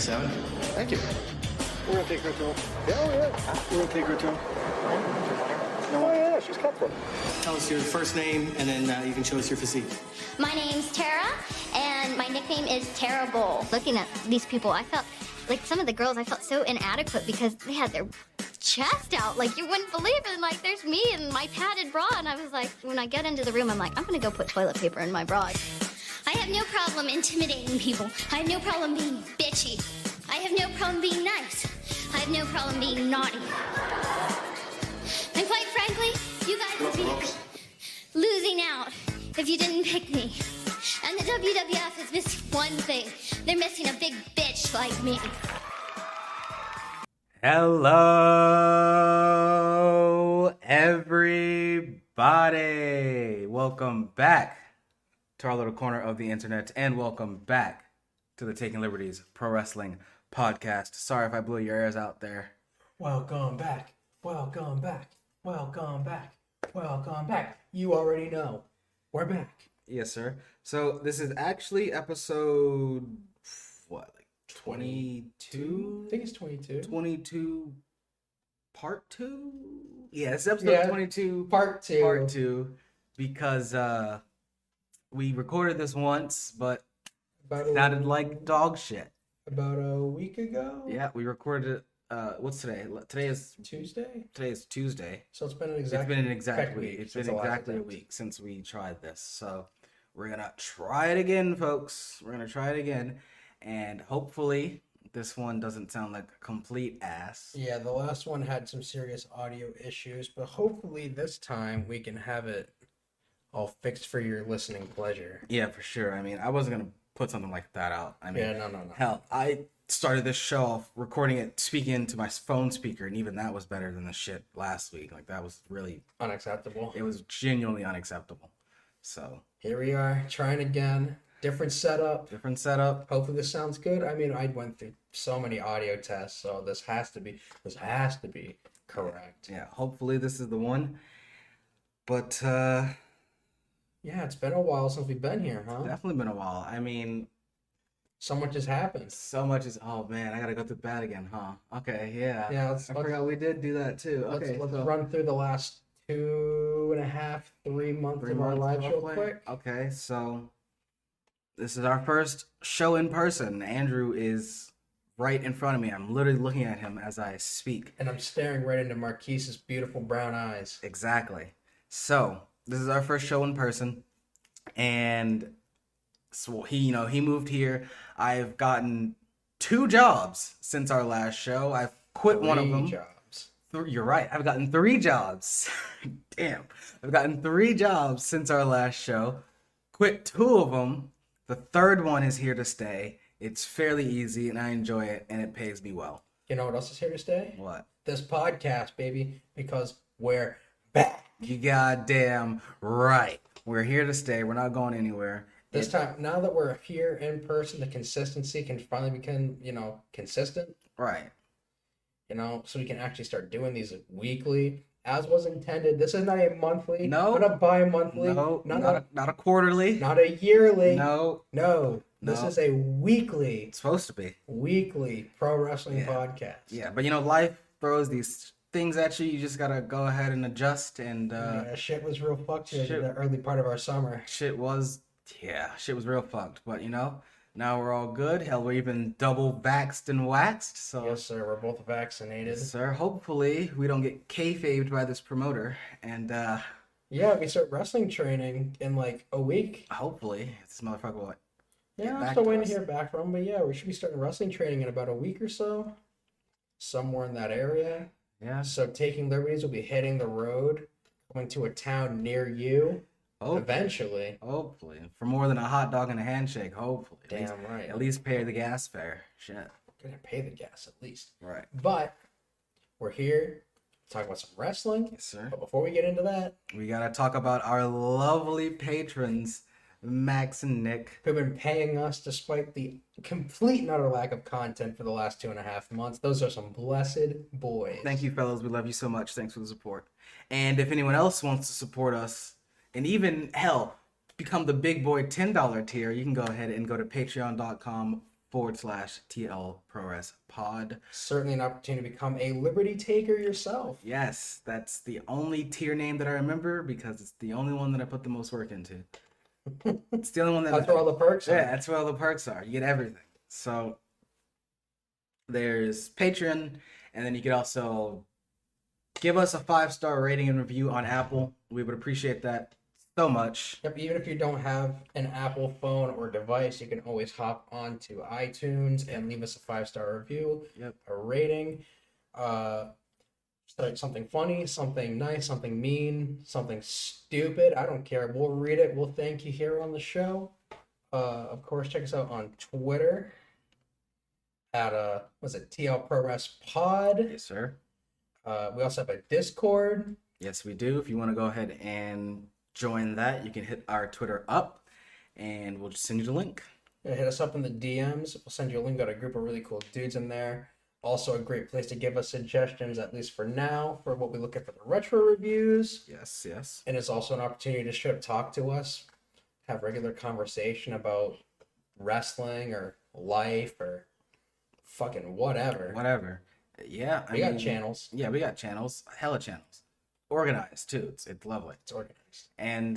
37. Thank you. We're gonna take her to him. Yeah, oh yeah. We're gonna take her to him. Oh yeah, she's comfortable. Tell us your first name, and then you can show us your physique. My name's Tara, and my nickname is Terrible. Looking at these people, I felt like some of the girls, I felt so inadequate because they had their chest out. Like, you wouldn't believe it. Like, there's me in my padded bra, and I was like, when I get into the room, I'm like, I'm gonna go put toilet paper in my bra. I have no problem intimidating people. I have no problem being bitchy. I have no problem being nice. I have no problem being naughty. And quite frankly, you guys would be losing out if you didn't pick me. And the WWF is missing one thing. They're missing a big bitch like me. Hello, everybody. Welcome back to our little corner of the internet, and welcome back to the Taking Liberties Pro Wrestling Podcast. Sorry if I blew your ears out there. Welcome back. Welcome back. Welcome back. Welcome back. You already know. We're back. Yes, sir. So this is actually episode, what, like 22? I think it's 22. 22 part 2? Yeah, it's episode 22 Part 2. Part 2, because we recorded this once, but it sounded like dog shit. About a week ago? Yeah, we recorded it. What's today? Today is Tuesday? Today is Tuesday. So it's been an It's been an exact week. It's been exactly a week since we tried this. So we're gonna try it again, folks. We're gonna try it again, and hopefully this one doesn't sound like a complete ass. Yeah, the last one had some serious audio issues, but hopefully this time we can have it all fixed for your listening pleasure. Yeah, for sure. I mean, I wasn't gonna put something like that out. I mean, No. Hell, I started this show off recording it, speaking into my phone speaker, and even that was better than the shit last week. Like, that was really Unacceptable. it was genuinely unacceptable. So Here we are, trying again. Different setup. different setup. Hopefully this sounds good. I mean, I went through so many audio tests, so this has to be correct. Yeah, hopefully this is the one. But Yeah, it's been a while since we've been here, huh? definitely been a while. I mean, So much has happened. so much is, oh man, I gotta go through bed again, huh? Okay, yeah. Yeah, I forgot we did do that too. Okay, let's so run through the last 2.5, 3 months 3 of our months lives real roughly. quick. Okay, so this is our first show in person. Andrew is right in front of me. I'm literally looking at him as I speak. And I'm staring right into Marquise's beautiful brown eyes. Exactly. So this is our first show in person, and so he moved here. I've gotten 2 jobs since our last show. I've quit one of them. 3 jobs. You're right. I've gotten 3 jobs. Damn. I've gotten 3 jobs since our last show. Quit 2 of them. The third one is here to stay. It's fairly easy, and I enjoy it, and it pays me well. You know what else is here to stay? What? This podcast, baby, because we're back. You goddamn right. We're here to stay. We're not going anywhere. This time, now that we're here in person, the consistency can finally become, consistent. Right. So we can actually start doing these weekly, as was intended. This is not a monthly, No. not a bi-monthly, No, not not a quarterly. not a yearly. No, This No. is a weekly it's supposed to be. pro wrestling Yeah. podcast. Yeah, but life throws these things at you. You just gotta go ahead and adjust. And Yeah, shit was real fucked here shit. in the early part of our summer. shit was real fucked. But now we're all good. Hell, we're even double vaxxed and waxed. So Yes, sir. We're both vaccinated. yes, sir. Hopefully we don't get kayfabed by this promoter. And Yeah, we start wrestling training in like a week. hopefully this motherfucker will. Yeah, I'm back still to waiting us. to hear back from him. But yeah, we should be starting wrestling training in about a week or so. Somewhere in that area. Yeah. So Taking Liberties will be hitting the road, going to a town near you. Eventually. Hopefully, for more than a hot dog and a handshake. Hopefully, Damn right. At least pay the gas fare. Shit. Gonna pay the gas at least. Right. But we're here to talk about some wrestling. Yes, sir. But before we get into that, We gotta talk about our lovely patrons, Max and Nick. who've been paying us despite the complete and utter lack of content for the last 2.5 months. Those are some blessed boys. Thank you, fellas. We love you so much. Thanks for the support. And if anyone else wants to support us, and even hell, become the big boy $10 tier, you can go ahead and go to patreon.com twitter.com/TL ProRes Pod. Certainly an opportunity to become a Liberty Taker yourself. Yes, that's the only tier name that I remember because it's the only one that I put the most work into. It's the only one that That's where all the perks are. Yeah, that's where all the perks are. You get everything. So there's Patreon, and then you could also give us a 5-star rating and review on Apple. We would appreciate that so much. Yep, even if you don't have an Apple phone or device, you can always hop onto iTunes and leave us a 5-star review, a rating. Something funny, something nice, something mean, something stupid. I don't care. We'll read it. We'll thank you here on the show. Of course, check us out on Twitter at TL ProRes Pod. Yes, sir. We also have a Discord. Yes, we do. If you want to go ahead and join that, you can hit our Twitter up, and we'll just send you the link. Yeah, hit us up in the DMs. We'll send you a link. Got a group of really cool dudes in there. Also a great place to give us suggestions, at least for now, for what we look at for the retro reviews. Yes, yes. And it's also an opportunity to straight up talk to us, have regular conversation about wrestling or life or fucking whatever. Whatever. Yeah. We got channels. Yeah, we got channels. Hella channels. Organized, too. It's lovely. It's organized. And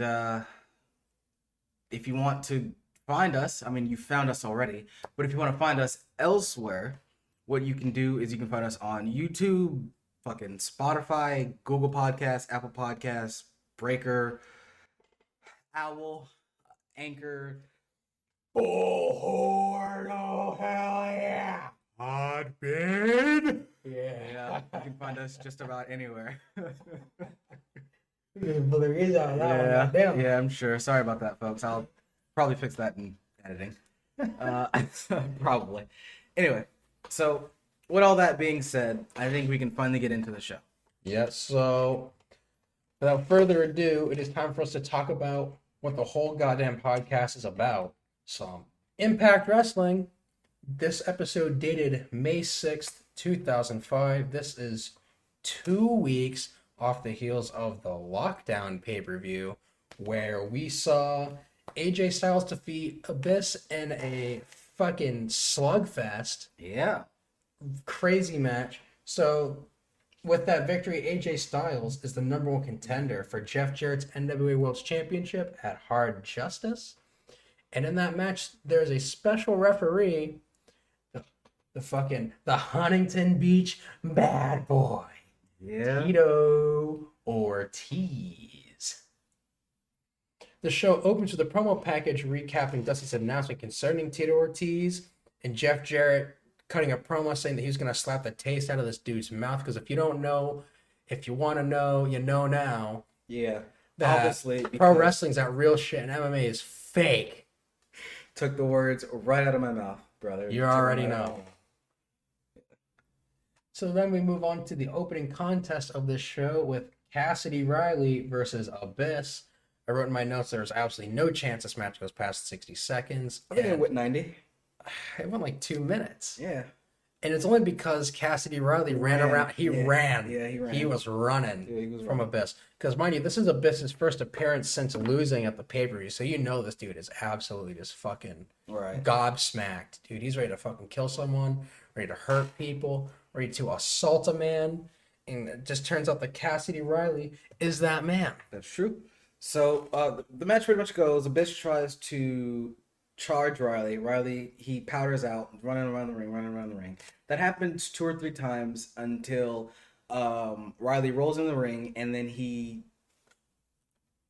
if you want to find us, I mean, you found us already, but if you want to find us elsewhere, what you can do is you can find us on YouTube, fucking Spotify, Google Podcasts, Apple Podcasts, Breaker, Owl, Anchor. Oh, hell yeah! Podbean! Yeah, you can find us just about anywhere. Yeah, I'm sure. Sorry about that, folks. I'll probably fix that in editing. Probably. Anyway. So, with all that being said, I think we can finally get into the show. Yes, so without further ado, it is time for us to talk about what the whole goddamn podcast is about. Some Impact Wrestling. This episode dated May 6th, 2005. This is 2 weeks off the heels of the Lockdown pay-per-view, where we saw AJ Styles defeat Abyss in a fucking slugfest. Yeah. Crazy match. So, with that victory, AJ Styles is the #1 contender for Jeff Jarrett's NWA World Championship at Hard Justice. And in that match, there's a special referee, the Huntington Beach bad boy, Tito Ortiz. The show opens with a promo package recapping Dusty's announcement concerning Tito Ortiz and Jeff Jarrett cutting a promo saying that he was going to slap the taste out of this dude's mouth. Because if you don't know, if you want to know, you know now. Yeah. That Obviously. pro wrestling's that real shit and MMA is fake. Took the words right out of my mouth, brother. You already know. So then we move on to the opening contest of this show with Cassidy Riley versus Abyss. I wrote in my notes there was absolutely no chance this match goes past 60 seconds. I think it went 90. It went like 2 minutes. Yeah. And it's only because Cassidy Riley ran around. He ran. Yeah, he ran. He was running from Abyss. Because, mind you, this is Abyss's first appearance since losing at the pay-per-view. So you know this dude is absolutely just fucking gobsmacked. Dude, he's ready to fucking kill someone, ready to hurt people, ready to assault a man. And it just turns out that Cassidy Riley is that man. That's true. So the match pretty much goes, Abyss tries to charge Riley. Riley, he powders out, running around the ring. That happens 2 or 3 times until Riley rolls in the ring, and then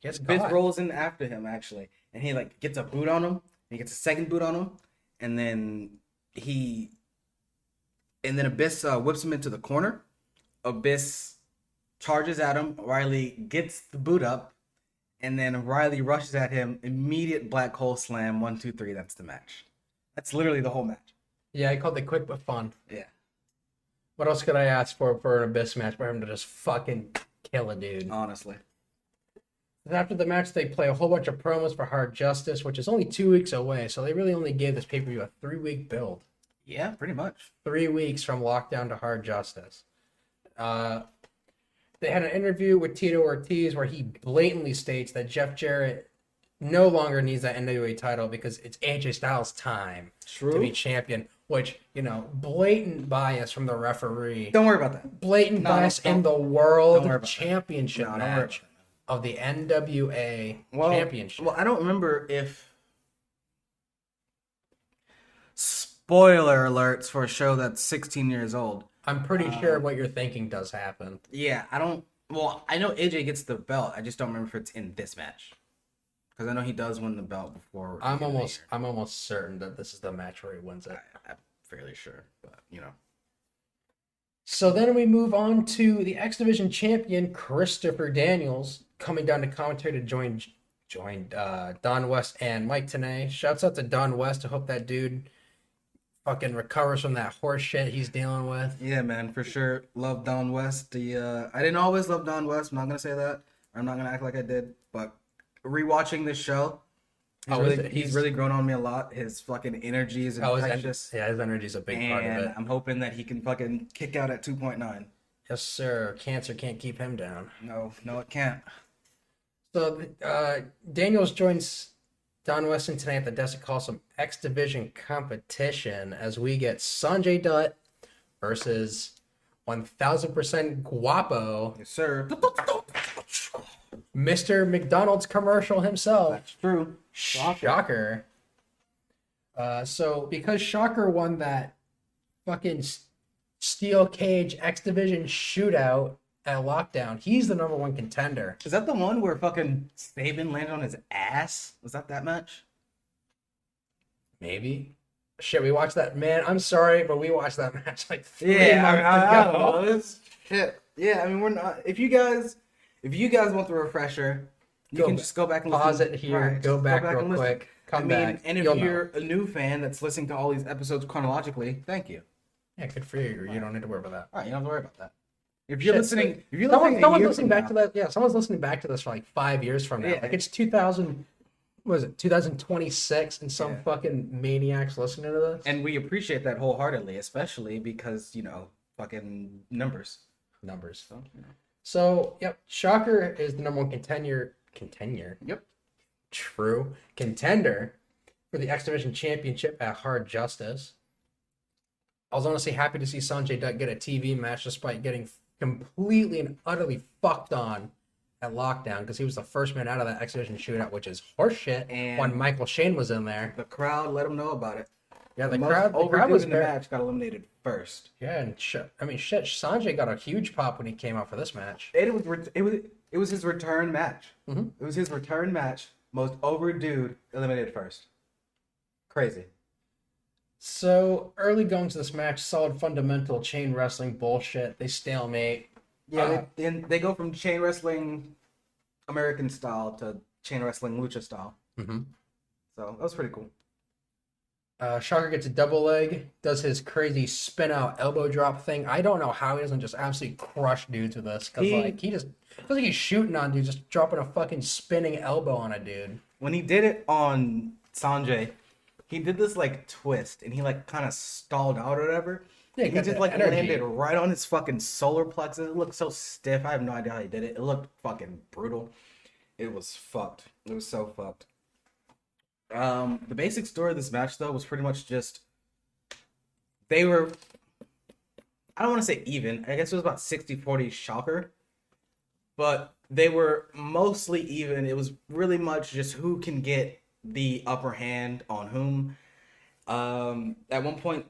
Abyss rolls in after him, actually. And he like gets a boot on him, and he gets a second boot on him, and then Abyss whips him into the corner. Abyss charges at him. Riley gets the boot up. And then Riley rushes at him. Immediate black hole slam. 1, 2, 3. That's the match. That's literally the whole match. Yeah, I called it quick but fun. Yeah. What else could I ask for an Abyss match for him to just fucking kill a dude? Honestly. After the match, they play a whole bunch of promos for Hard Justice, which is only 2 weeks away. So they really only gave this pay-per-view a 3-week build. Yeah, pretty much. 3 weeks from Lockdown to Hard Justice. They had an interview with Tito Ortiz where he blatantly states that Jeff Jarrett no longer needs that NWA title because it's AJ Styles' time True. to be champion. Which, blatant bias from the referee. Don't worry about that. Blatant bias in the don't worry world about championship that. No, don't worry match of the NWA championship. Well, I don't remember if. Spoiler alerts for a show that's 16 years old. I'm pretty sure what you're thinking does happen. Yeah, I don't. Well, I know AJ gets the belt. I just don't remember if it's in this match. Because I know he does win the belt before. I'm almost certain that this is the match where he wins it. I'm fairly sure, but So then we move on to the X Division champion Christopher Daniels coming down to commentary to join Don West and Mike Tenay. Shouts out to Don West. I hope that dude fucking recovers from that horse shit he's dealing with. Yeah, man, for sure. Love Don West. I didn't always love Don West. I'm not gonna say that. I'm not gonna act like I did. But rewatching this show, he's really grown on me a lot. His fucking energy is infectious. His energy is a big part of it. I'm hoping that he can fucking kick out at 2.9. Yes, sir. Cancer can't keep him down. No, it can't. So Daniels joins Don Weston tonight at the desk to call some X Division competition as we get Sanjay Dutt versus 1000% Guapo. Yes, sir. Mr. McDonald's commercial himself. That's true. Shocker. So because Shocker won that fucking steel cage X Division shootout at Lockdown, he's the number one contender. Is that the one where fucking Saban landed on his ass? Was that match? Maybe. Shit, we watched that. Man, I'm sorry, but we watched that match like 3 months I ago. don't know. This shit. Yeah, I mean, we're not. If you guys want the refresher, you can just go back and pause listen. it here. Right, Go back real and listen. quick. Come back. And if You'll you're know. a new fan that's listening to all these episodes chronologically, thank you. Yeah, good for you. You don't need to worry about that. All right, you don't have to worry about that. If you're Shit, listening, someone's listening back to that. Yeah, someone's listening back to this for like 5 years from now. Yeah. Like it's 2000. What is it? 2026, and some fucking maniacs listening to this. and we appreciate that wholeheartedly, especially because fucking numbers. So, yep, Shocker is the number one contender. Yep. True. Contender for the X Division Championship at Hard Justice. I was honestly happy to see Sanjay Dutt get a TV match despite getting completely and utterly fucked on at Lockdown because he was the first man out of that X Division shootout, which is horseshit. And when Michael Shane was in there. The crowd let him know about it. Yeah, the most crowd overdude was in the very... match got eliminated first. Yeah, and shit, Sanjay got a huge pop when he came out for this match. It was his return match. Mm-hmm. It was his return match. Most overdude eliminated first. Crazy. So early going to this match, solid fundamental chain wrestling bullshit. They stalemate. Yeah, they go from chain wrestling American style to chain wrestling lucha style. Mm-hmm. So that was pretty cool. Shocker gets a double leg, does his crazy spin out elbow drop thing. I don't know how he doesn't just absolutely crush dudes with this. Because he just feels like he's shooting on dudes, just dropping a fucking spinning elbow on a dude. When he did it on Sanjay, he did this like twist and he like kind of stalled out or whatever. Yeah, He just that like energy. landed right on his fucking solar plexus. It looked so stiff. I have no idea how he did it. It looked fucking brutal. It was fucked. It was so fucked. The basic story of this match though was pretty much just they were, I don't want to say even. I guess it was about 60-40 Shocker. But they were mostly even. It was really much just who can get the upper hand on whom. At one point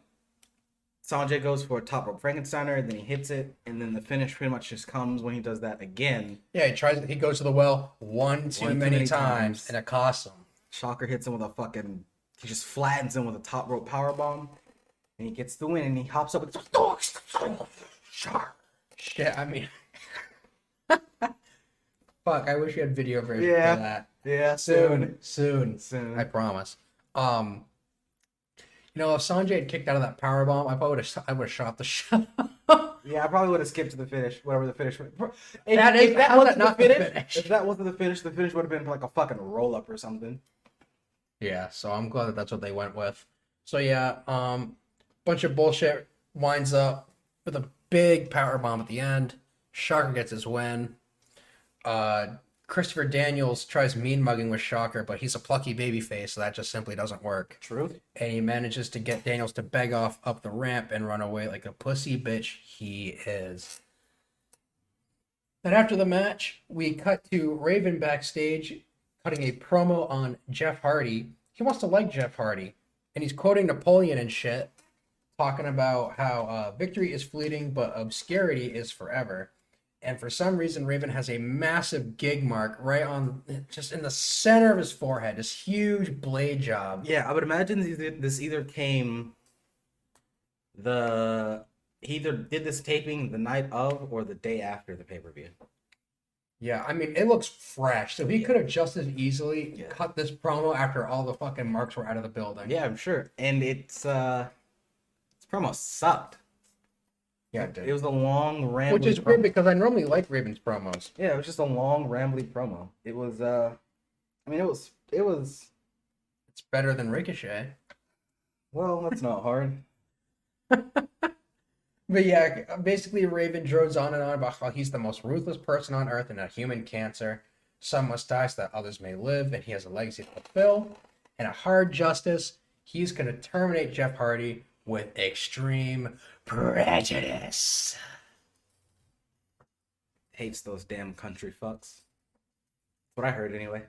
Sanjay goes for a top rope Frankensteiner, and then he hits it, and then the finish pretty much just comes when he does that again. Yeah, he goes to the well one too many times, and it costs him. Shocker hits him with a fucking, he just flattens him with a top rope powerbomb, and he gets the win, and he hops up and Shit, I mean, fuck, I wish you had video version Yeah. for that. Yeah, Soon. I promise. If Sanjay had kicked out of that powerbomb, I would have shot the shot. Yeah, I probably would have skipped to the finish, whatever the finish was. If that wasn't the finish, the finish would have been like a fucking roll up or something. Yeah, so I'm glad that's what they went with. So yeah, bunch of bullshit winds up with a big powerbomb at the end. Shocker gets his win. Christopher Daniels tries mean mugging with Shocker, but he's a plucky babyface, so that just simply doesn't work. True. And he manages to get Daniels to beg off up the ramp and run away like a pussy bitch he is. Then after the match, we cut to Raven backstage cutting a promo on Jeff Hardy. He wants to like Jeff Hardy, and he's quoting Napoleon and shit, talking about how victory is fleeting, but obscurity is forever. And for some reason, Raven has a massive gig mark right on, just in the center of his forehead, this huge blade job. Yeah, I would imagine this either came he either did this taping the night of or the day after the pay-per-view. Yeah, I mean, it looks fresh. So he could have just as easily Yeah. cut this promo after all the fucking marks were out of the building. Yeah, I'm sure. And its promo sucked. Yeah, it did. It was a long rambling Which is weird because I normally like Raven's promos. Yeah, it was just a long rambling promo. It was it was It's better than Ricochet. well, that's not hard. But yeah, basically Raven drones on and on about how he's the most ruthless person on earth and a human cancer. Some must die so that others may live, and he has a legacy to fulfill. And a hard justice, he's going to terminate Jeff Hardy with extreme prejudice. Hates those damn country fucks. That's what I heard anyway.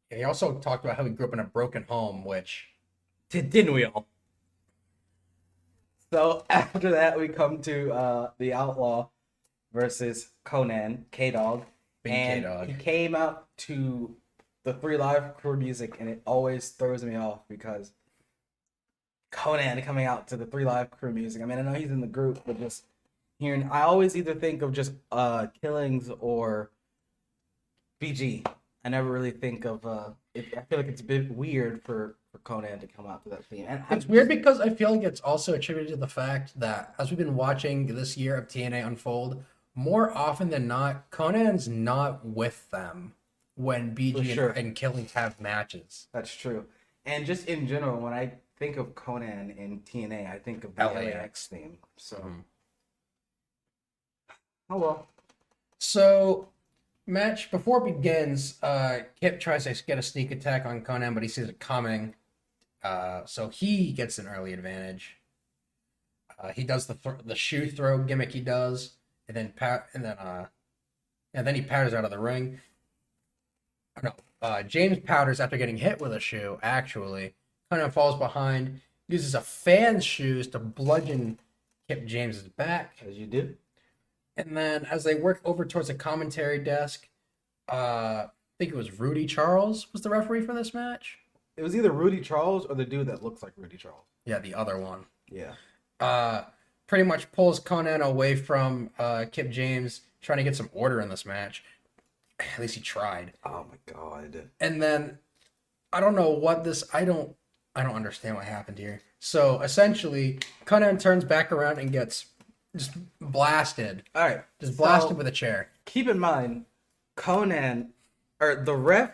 And he also talked about how he grew up in a broken home, which... Didn't we all? So after that, we come to the Outlaw versus Conan, K-Dog. Big And K-Dog. he came out to the 3 Live Crew music, and it always throws me off because Conan coming out to the 3 Live Crew music. I mean, I know he's in the group, but just hearing, I always either think of just Killings or BG. I never really think of I feel like it's a bit weird for Conan to come out to that theme. And It's weird because I feel like it's also attributed to the fact that as we've been watching this year of TNA unfold, more often than not, Conan's not with them when BG sure. and Killings have matches. That's true. And just in general, when I think of Conan in TNA, I think of the LAX. LAX theme. So, oh well. So, match before it begins, Kip tries to get a sneak attack on Conan, but he sees it coming. So he gets an early advantage. He does the shoe throw gimmick he does, and then he powders out of the ring. James powders after getting hit with a shoe. Actually, Conan falls behind, uses a fan's shoes to bludgeon Kip James's back. As you do. And then as they work over towards the commentary desk, I think it was Rudy Charles was the referee for this match. It was either Rudy Charles or the dude that looks like Rudy Charles. Yeah, the other one. Yeah. Pretty much pulls Conan away from Kip James, trying to get some order in this match. At least he tried. Oh my god. And then I don't know what this. I don't understand what happened here. So essentially, Conan turns back around and gets just blasted. All right. Just blasted with a chair. Keep in mind, Conan, or the ref,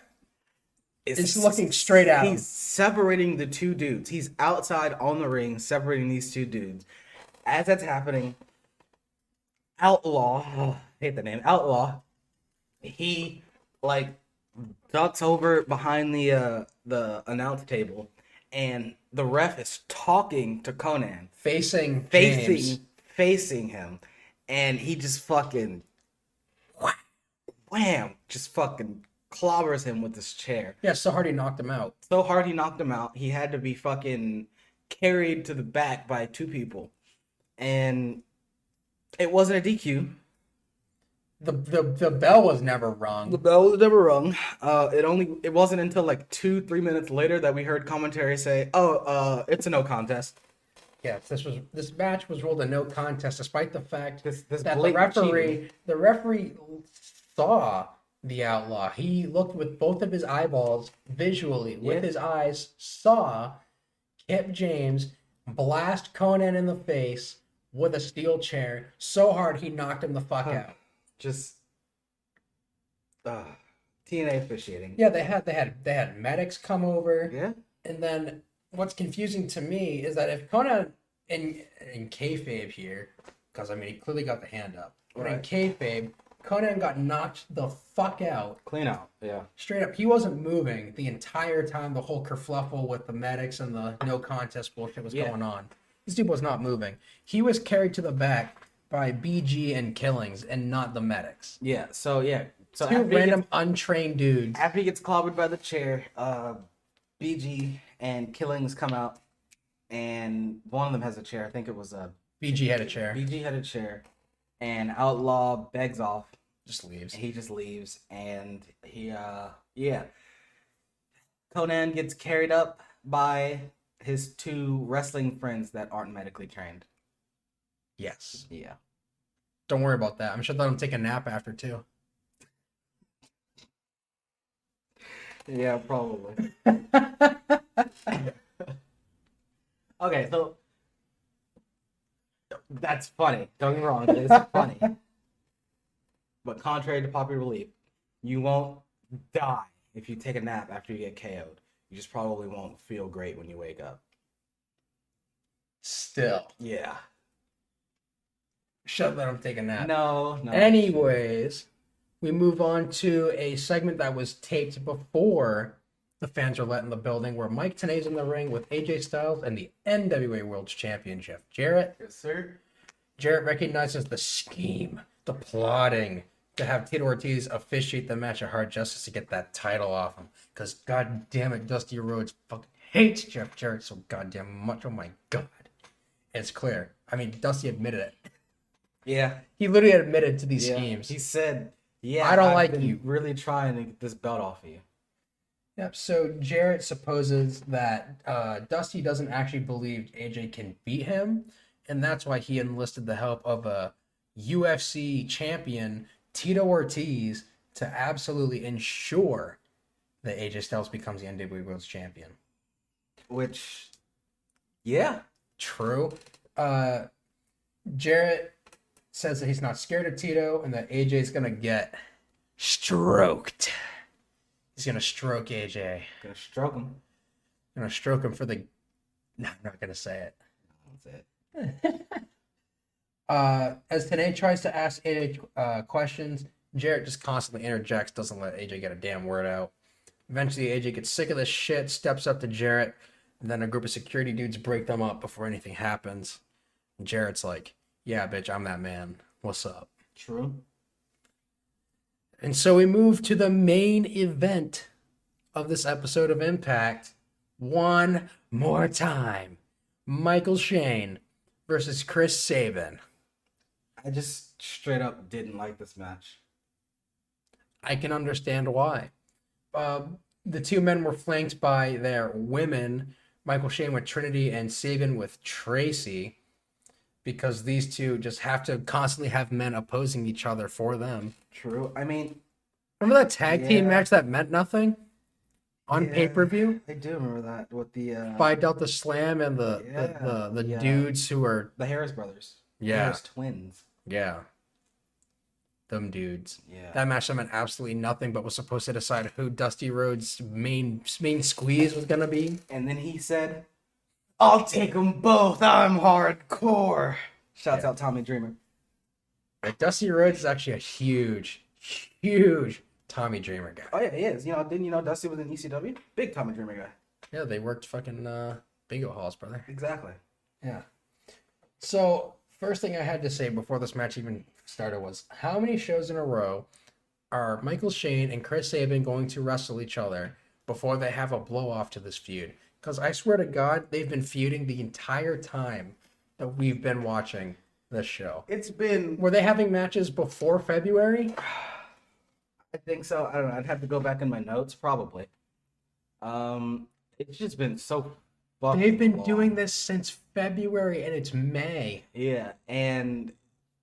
It's looking straight at him. He's separating the two dudes. He's outside on the ring, separating these two dudes. As that's happening, Outlaw, I hate the name, Outlaw, he ducks over behind the announce table, and the ref is talking to Conan, Facing James. facing him, and he just fucking wham, just fucking clobbers him with this chair. Yeah, so hard he knocked him out. So hard he knocked him out. He had to be fucking carried to the back by 2 people. And it wasn't a DQ. The bell was never rung. The bell was never rung. It wasn't until 2-3 minutes later that we heard commentary say, it's a no contest. Yeah, this match was ruled a no contest, despite the fact This that blatant the referee saw the Outlaw. He looked with both of his eyeballs visually, with his eyes, saw Kip James blast Conan in the face with a steel chair so hard he knocked him the fuck out. Just TNA officiating. Yeah, they had medics come over. Yeah. And then what's confusing to me is that if Conan in kayfabe here, because I mean he clearly got the hand up, but in Right. kayfabe, Conan got knocked the fuck out. Clean out. Yeah. Straight up, he wasn't moving the entire time the whole kerfluffle with the medics and the no contest bullshit was going on. This dude was not moving. He was carried to the back by BG and Killings and not the medics. Yeah. So yeah. So Two random untrained dudes. After he gets clobbered by the chair, BG and Killings come out, and one of them has a chair. I think it was BG had a chair. BG had a chair, and Outlaw begs off. Just leaves. He just leaves, and he Conan gets carried up by his two wrestling friends that aren't medically trained. Yes. Yeah. Don't worry about that. I'm sure they'll let him take a nap after too. Yeah, probably. Okay, so that's funny. Don't get me wrong, it's funny. But contrary to popular belief, you won't die if you take a nap after you get KO'd. You just probably won't feel great when you wake up. Still. Yeah. Should let him take a nap. No. Anyways, we move on to a segment that was taped before the fans were let in the building, where Mike Tenay's in the ring with AJ Styles and the NWA World Championship. Jarrett. Yes, sir. Jarrett recognizes the scheme, the plotting to have Tito Ortiz officiate the match at Hard Justice to get that title off him. Because, god damn it, Dusty Rhodes fucking hates Jeff Jarrett so goddamn much. Oh my god. It's clear. I mean, Dusty admitted it. Yeah. He literally admitted to these schemes. He said, yeah, I don't I've like been you. really trying to get this belt off of you. Yep, so Jarrett supposes that Dusty doesn't actually believe AJ can beat him, and that's why he enlisted the help of a UFC champion, Tito Ortiz, to absolutely ensure that AJ Styles becomes the NWA World Champion. Which, yeah. True. Jarrett says that he's not scared of Tito and that AJ's going to get stroked. He's going to stroke AJ. Gonna stroke him. Going to stroke him for the... No, I'm not going to say it. That's it. As Tenay tries to ask AJ questions, Jarrett just constantly interjects, doesn't let AJ get a damn word out. Eventually, AJ gets sick of this shit, steps up to Jarrett, and then a group of security dudes break them up before anything happens. And Jarrett's like, yeah, bitch, I'm that man. What's up? True. And so we move to the main event of this episode of Impact. One more time. Michael Shane versus Chris Sabin. I just straight up didn't like this match. I can understand why. The two men were flanked by their women, Michael Shane with Trinity and Sabin with Tracy, because these two just have to constantly have men opposing each other for them. True. I mean, remember that tag team match that meant nothing on pay-per-view? I do remember that with the Phi Delta Slam and the dudes who were the Harris brothers. Yeah. Harris twins. Yeah. Them dudes. Yeah. That match meant absolutely nothing, but was supposed to decide who Dusty Rhodes' main squeeze was gonna be. And then he said, "I'll take them both. I'm hardcore." Shouts out Tommy Dreamer. Like, Dusty Rhodes is actually a huge Tommy Dreamer guy. Oh yeah, he is. Didn't you know Dusty was in ECW? Big Tommy Dreamer guy. Yeah, they worked fucking bingo halls, brother. Exactly. Yeah. So, first thing I had to say before this match even started was, how many shows in a row are Michael Shane and Chris Sabin going to wrestle each other before they have a blow-off to this feud? Because I swear to God, they've been feuding the entire time that we've been watching this show. It's been... Were they having matches before February? I think so. I don't know. I'd have to go back in my notes, probably. It's just been so fucking They've been long. doing this since February, and it's May. Yeah, and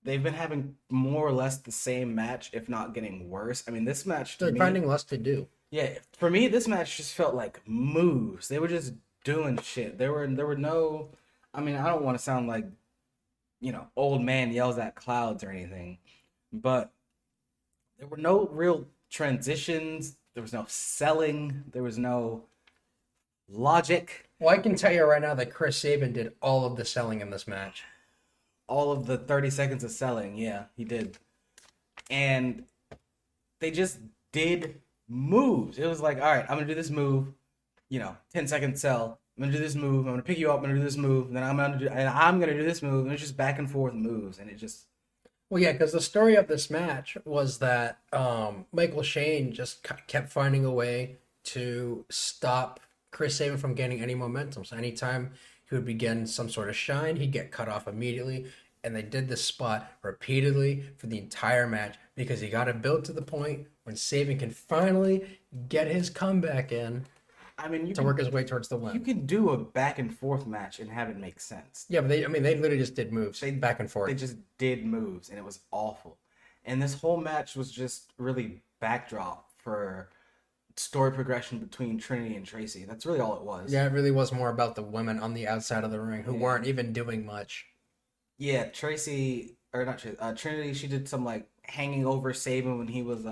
they've been having more or less the same match, if not getting worse. I mean, this match... They're finding less to do. Yeah, for me, this match just felt like moves. They were just doing shit. There were no... I mean, I don't want to sound like, old man yells at clouds or anything, but there were no real transitions. There was no selling. There was no logic. Well, I can tell you right now that Chris Sabin did all of the selling in this match. All of the 30 seconds of selling, yeah, he did. and they just did moves. It was like, all right, I'm gonna do this move, 10-second sell. I'm gonna do this move. I'm gonna pick you up. I'm gonna do this move. And then I'm gonna do this move. And it's just back and forth moves, and it just. Well, yeah, because the story of this match was that Michael Shane just kept finding a way to stop Chris Sabin from gaining any momentum. So anytime he would begin some sort of shine, he'd get cut off immediately. And they did this spot repeatedly for the entire match because he got it built to the point when Sabin can finally get his comeback in. I mean, work his way towards the win. You can do a back and forth match and have it make sense. Yeah, but they literally just did moves. Back and forth. They just did moves, and it was awful. And this whole match was just really backdrop for story progression between Trinity and Tracy. That's really all it was. Yeah, it really was more about the women on the outside of the ring who weren't even doing much. Yeah, Trinity, she did some like hanging over Sabin when he was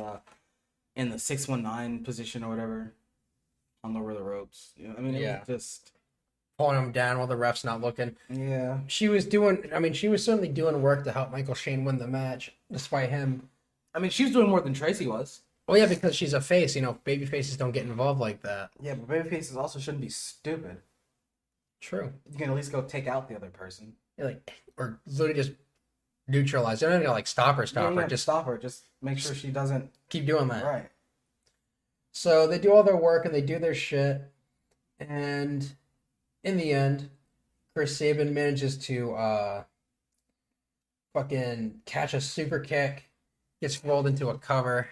in the 619 position or whatever on the ropes. I mean, it was just pulling him down while the ref's not looking. Yeah. She was certainly doing work to help Michael Shane win the match, despite him. I mean, she was doing more than Tracy was. Oh yeah, because she's a face. Baby faces don't get involved like that. Yeah, but baby faces also shouldn't be stupid. True. You can at least go take out the other person. Yeah, or literally just neutralize. You don't have to stop her. Just stop her. Just make sure she doesn't keep doing that. Right. So they do all their work and they do their shit, and in the end, Chris Sabin manages to fucking catch a super kick, gets rolled into a cover,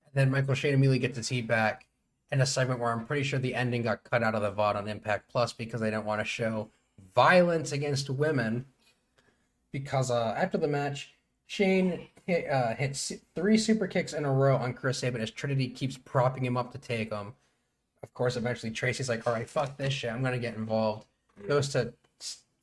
and then Michael Shane immediately gets his heat back in a segment where I'm pretty sure the ending got cut out of the VOD on Impact Plus because they didn't want to show violence against women. Because after the match, Shane hit 3 super kicks in a row on Chris Sabin as Trinity keeps propping him up to take them. Of course, eventually Tracy's like, all right, fuck this shit. I'm going to get involved. Goes to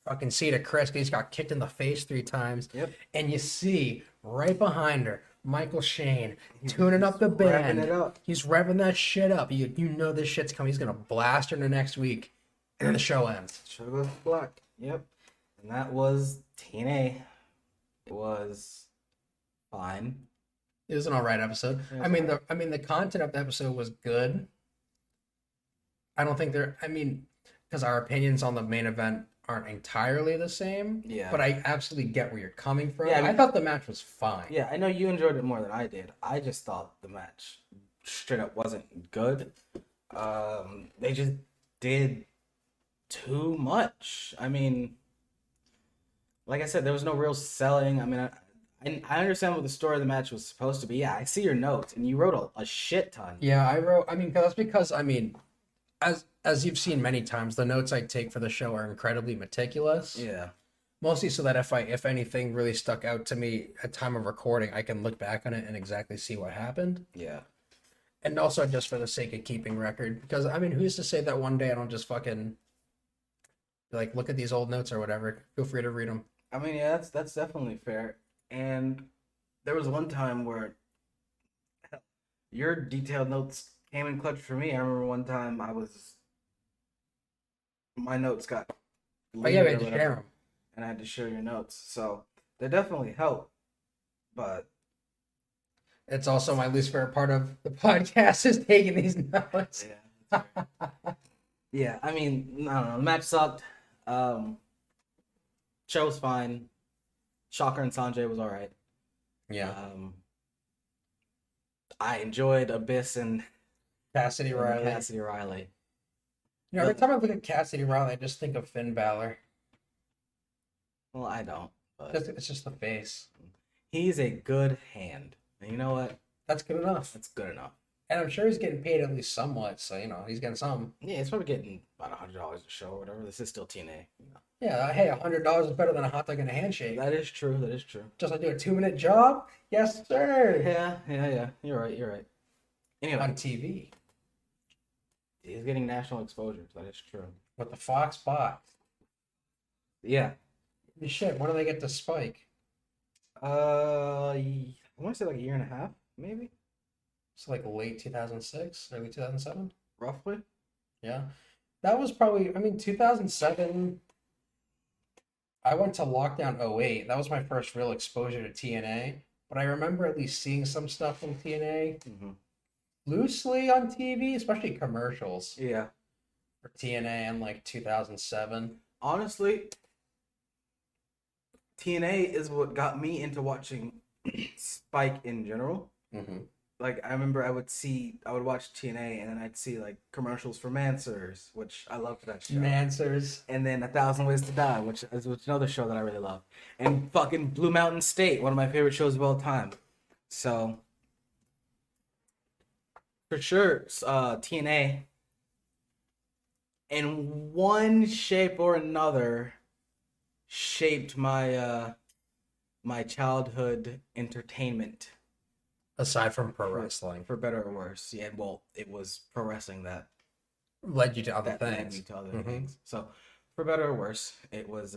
fucking see to Chris because he's got kicked in the face 3 times. Yep. And you see right behind her, Michael Shane tuning up the band. Revving it up. He's revving that shit up. You know this shit's coming. He's going to blast her the next week. And then the show ends. Show goes black. Yep. And that was TNA. It was fine. It was an alright episode. I mean, the content of the episode was good. I don't think because our opinions on the main event aren't entirely the same. Yeah. But I absolutely get where you're coming from. Yeah, I thought the match was fine. Yeah, I know you enjoyed it more than I did. I just thought the match straight up wasn't good. They just did too much. I mean, like I said, there was no real selling. I mean, I understand what the story of the match was supposed to be. Yeah, I see your notes, and you wrote a shit ton. Yeah, I wrote. That's because as you've seen many times, the notes I take for the show are incredibly meticulous. Yeah. Mostly so that if anything really stuck out to me at time of recording, I can look back on it and exactly see what happened. Yeah. And also just for the sake of keeping record, because who's to say that one day I don't just fucking look at these old notes or whatever? Feel free to read them. I mean, yeah, that's definitely fair. And there was one time where your detailed notes came in clutch for me. I remember one time my notes got Oh yeah, we had to share them. And I had to share your notes. So they definitely help. But it's also my least favorite part of the podcast is taking these notes. Yeah. Yeah, I mean, I don't know. The match sucked. Show was fine. Shocker and Sanjay was all right. Yeah. I enjoyed Abyss and Cassidy Riley. Every time I look at Cassidy Riley, I just think of Finn Balor. Well, I don't. But It's just the face. he's a good hand. And you know what? That's good enough. That's good enough. And I'm sure he's getting paid at least somewhat, so he's getting some. Yeah, he's probably getting about $100 a show or whatever. This is still TNA. Yeah, hey, $100 is better than a hot dog and a handshake. That is true. Just like do a 2-minute job? Yes, sir. Yeah. You're right. Anyway, On TV. he's getting national exposure. That is true. With the Fox box. Yeah. Shit, when do they get to Spike? I want to say like a year and a half, maybe. So late 2006, early 2007? Roughly. Yeah. That was probably, 2007. I went to Lockdown 08. That was my first real exposure to TNA. but I remember at least seeing some stuff from TNA Mm-hmm. loosely on TV, especially commercials Yeah. for TNA in like 2007. Honestly, TNA is what got me into watching Spike in general. Mm-hmm. Like I remember I would watch TNA and then I'd see like commercials for Mansers, which I loved that show. Mansers. And then A Thousand Ways to Die, which is another show that I really love. And fucking Blue Mountain State, one of my favorite shows of all time. So for sure, TNA in one shape or another shaped my my childhood entertainment. Aside from pro wrestling, For better or worse. Yeah, well, it was pro wrestling that led you to other led things. me to other Mhm. things. So for better or worse, it was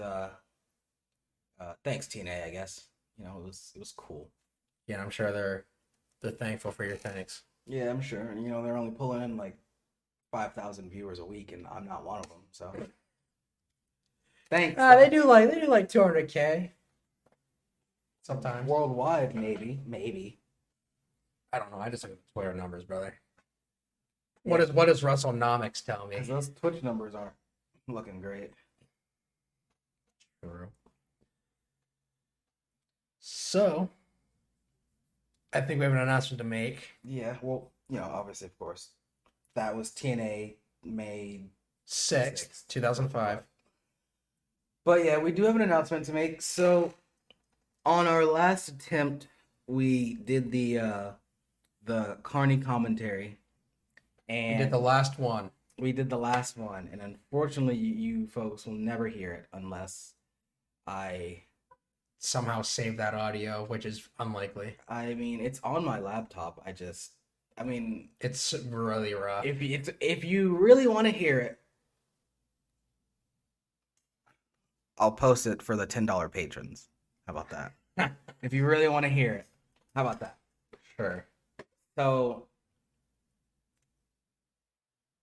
thanks TNA, I guess. You know, it was cool. Yeah, I'm sure they're thankful for your thanks. Yeah, I'm sure. And you know, they're only pulling in like 5,000 viewers a week, and I'm not one of them. So thanks. They do like 200K. Sometimes. Worldwide, maybe. I don't know. I just look at the Twitter numbers, brother. What does WrestleNomics tell me? Because those Twitch numbers aren't looking great. True. So, I think we have an announcement to make. Yeah, well, you know, obviously, of course, that was TNA May 6th, 2005. But yeah, we do have an announcement to make. So, on our last attempt, we did the Carney commentary, and We did the last one. and unfortunately, you folks will never hear it unless I Somehow save that audio, which is unlikely. I mean, it's on my laptop. I mean, It's really rough. if you really want to hear it, I'll post it for the $10 patrons. How about that? If you really want to hear it, how about that? Sure. So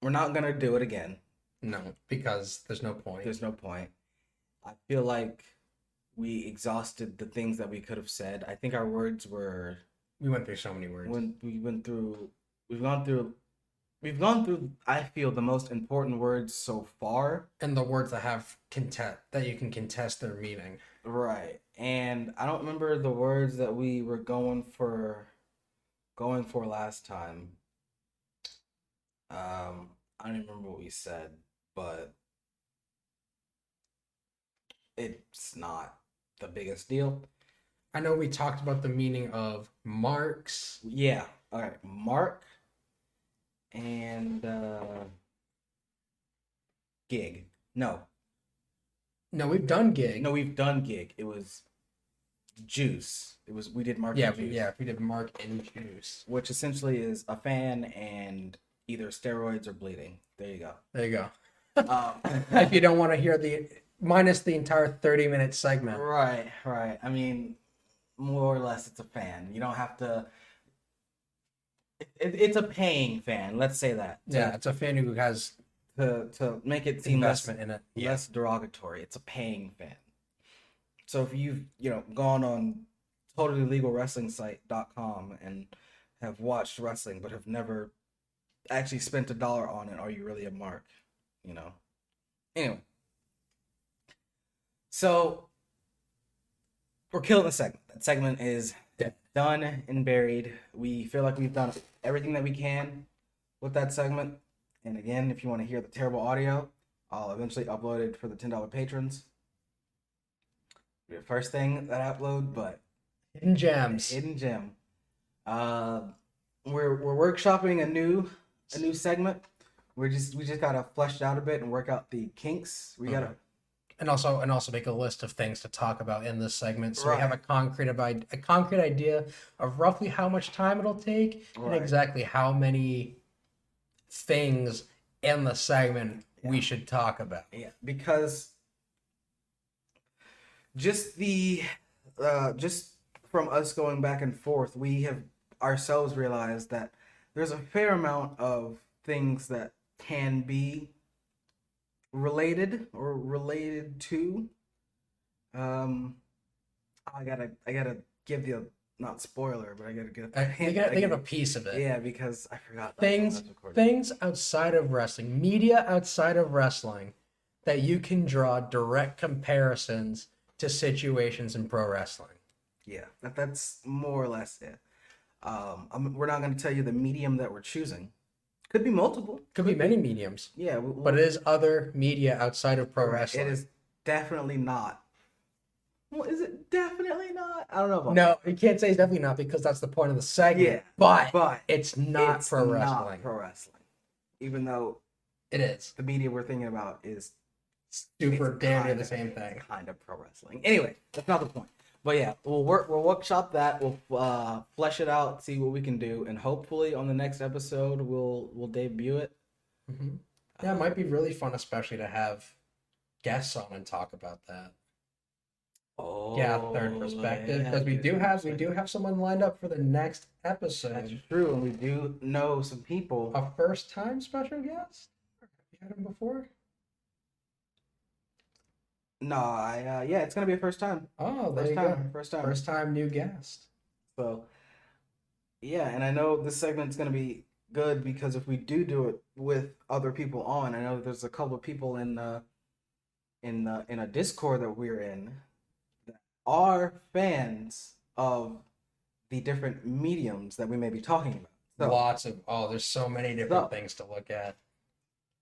we're not gonna do it again. No, because there's no point. There's no point. I feel like we exhausted the things that we could have said. I think our words were We went through so many words. we've gone through I feel the most important words so far. And the words that have that you can contest their meaning. Right. And I don't remember the words that we were going for last time. I don't even remember what we said, but it's not the biggest deal. I know we talked about the meaning of marks. Yeah. All right. Mark and gig. No, we've done gig. no, we've done gig. It was juice. We did mark. And juice, we did mark and juice. which essentially is a fan and either steroids or bleeding. There you go. There you go. Um, If you don't want to hear minus the entire 30-minute segment. right. I mean, more or less, it's a fan. You don't have to. It's a paying fan. Let's say that. Yeah, it's a fan who has To make it seem less investment in it. less derogatory. It's a paying fan. So if you've gone on totallylegalwrestlingsite.com and have watched wrestling but have never actually spent $1 on it, are you really a mark? Anyway, so we're killing the segment. That segment is done and buried. We feel like we've done everything that we can with that segment. And again, if you want to hear the terrible audio, I'll eventually upload it for the $10 patrons. Be the first thing that I upload, but Hidden gems. hidden gem. We're workshopping a new segment. We just gotta flesh it out a bit and work out the kinks. We gotta And also make a list of things to talk about in this segment, so we have Right. a concrete idea of roughly how much time it'll take and Right. exactly how many things in the segment we should talk about. Yeah, because just from us going back and forth, we have ourselves realized that there's a fair amount of things that can be related or related to. I gotta give the not spoiler, but I gotta get They get a piece of it. Yeah, because I forgot Things outside of wrestling, media outside of wrestling, that you can draw direct comparisons to situations in pro wrestling. Yeah, that's more or less it. We're not going to tell you the medium that we're choosing. Could be multiple. Could be many mediums. Yeah, but it is other media outside of pro wrestling. It is definitely not. Well, is it definitely not? I don't know about No, you can't say it's definitely not because that's the point of the segment. Yeah, but it's not it's pro not wrestling. pro wrestling. Even though it is. the media we're thinking about is super damn near the same thing. Kind of pro wrestling. Anyway, that's not the point. But yeah, we'll workshop that. We'll flesh it out, see what we can do, and hopefully on the next episode we'll debut it. Mm-hmm. Yeah, it might be really fun, especially to have guests on and talk about that. Oh, yeah, third perspective, because we do have someone lined up for the next episode. That's true, and we do know some people. A first time special guest? Have you had him before? No, yeah, it's gonna be a first time. Oh, there you go. First time. First time new guest. So, yeah, and I know this segment's gonna be good because if we do it with other people on, I know there's a couple of people in a Discord that we're in that are fans of the different mediums that we may be talking about. So, there's so many different things to look at.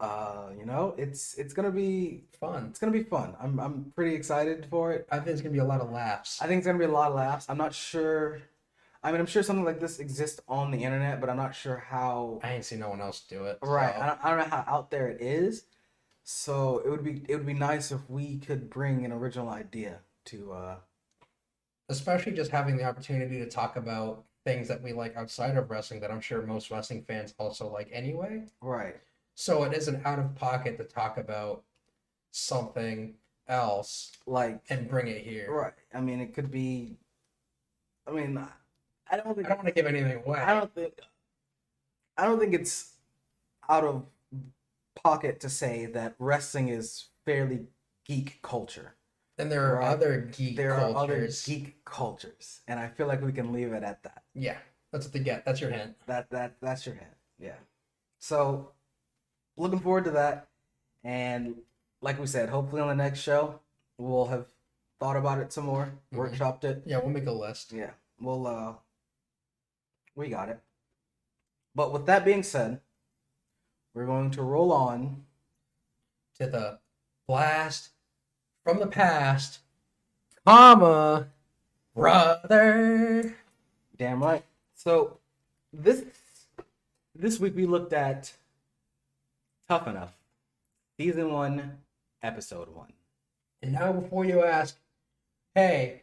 It's gonna be fun. It's gonna be fun. I'm pretty excited for it. I think it's gonna be a lot of laughs. I think it's gonna be a lot of laughs. I'm not sure. I mean, I'm sure something like this exists on the internet, but I'm not sure how. I ain't seen no one else do it. Right. So. I don't know how out there it is. So it would be nice if we could bring an original idea to. Especially just having the opportunity to talk about things that we like outside of wrestling that I'm sure most wrestling fans also like anyway. Right. So it isn't out of pocket to talk about something else, and bring it here. Right. I mean, it could be. I mean, I don't want to give anything away. I don't think it's out of pocket to say that wrestling is fairly geek culture. And there are other geek cultures, and I feel like we can leave it at that. Yeah, that's what they get. That's your hint. That's your hint. Yeah. So, looking forward to that, and like we said, hopefully on the next show we'll have thought about it some more, workshopped it. Yeah, we'll make a list. Yeah, we got it. But with that being said, we're going to roll on to the blast from the past, brother. Damn right. So this week we looked at Tough Enough, Season 1, Episode 1. And now before you ask, hey,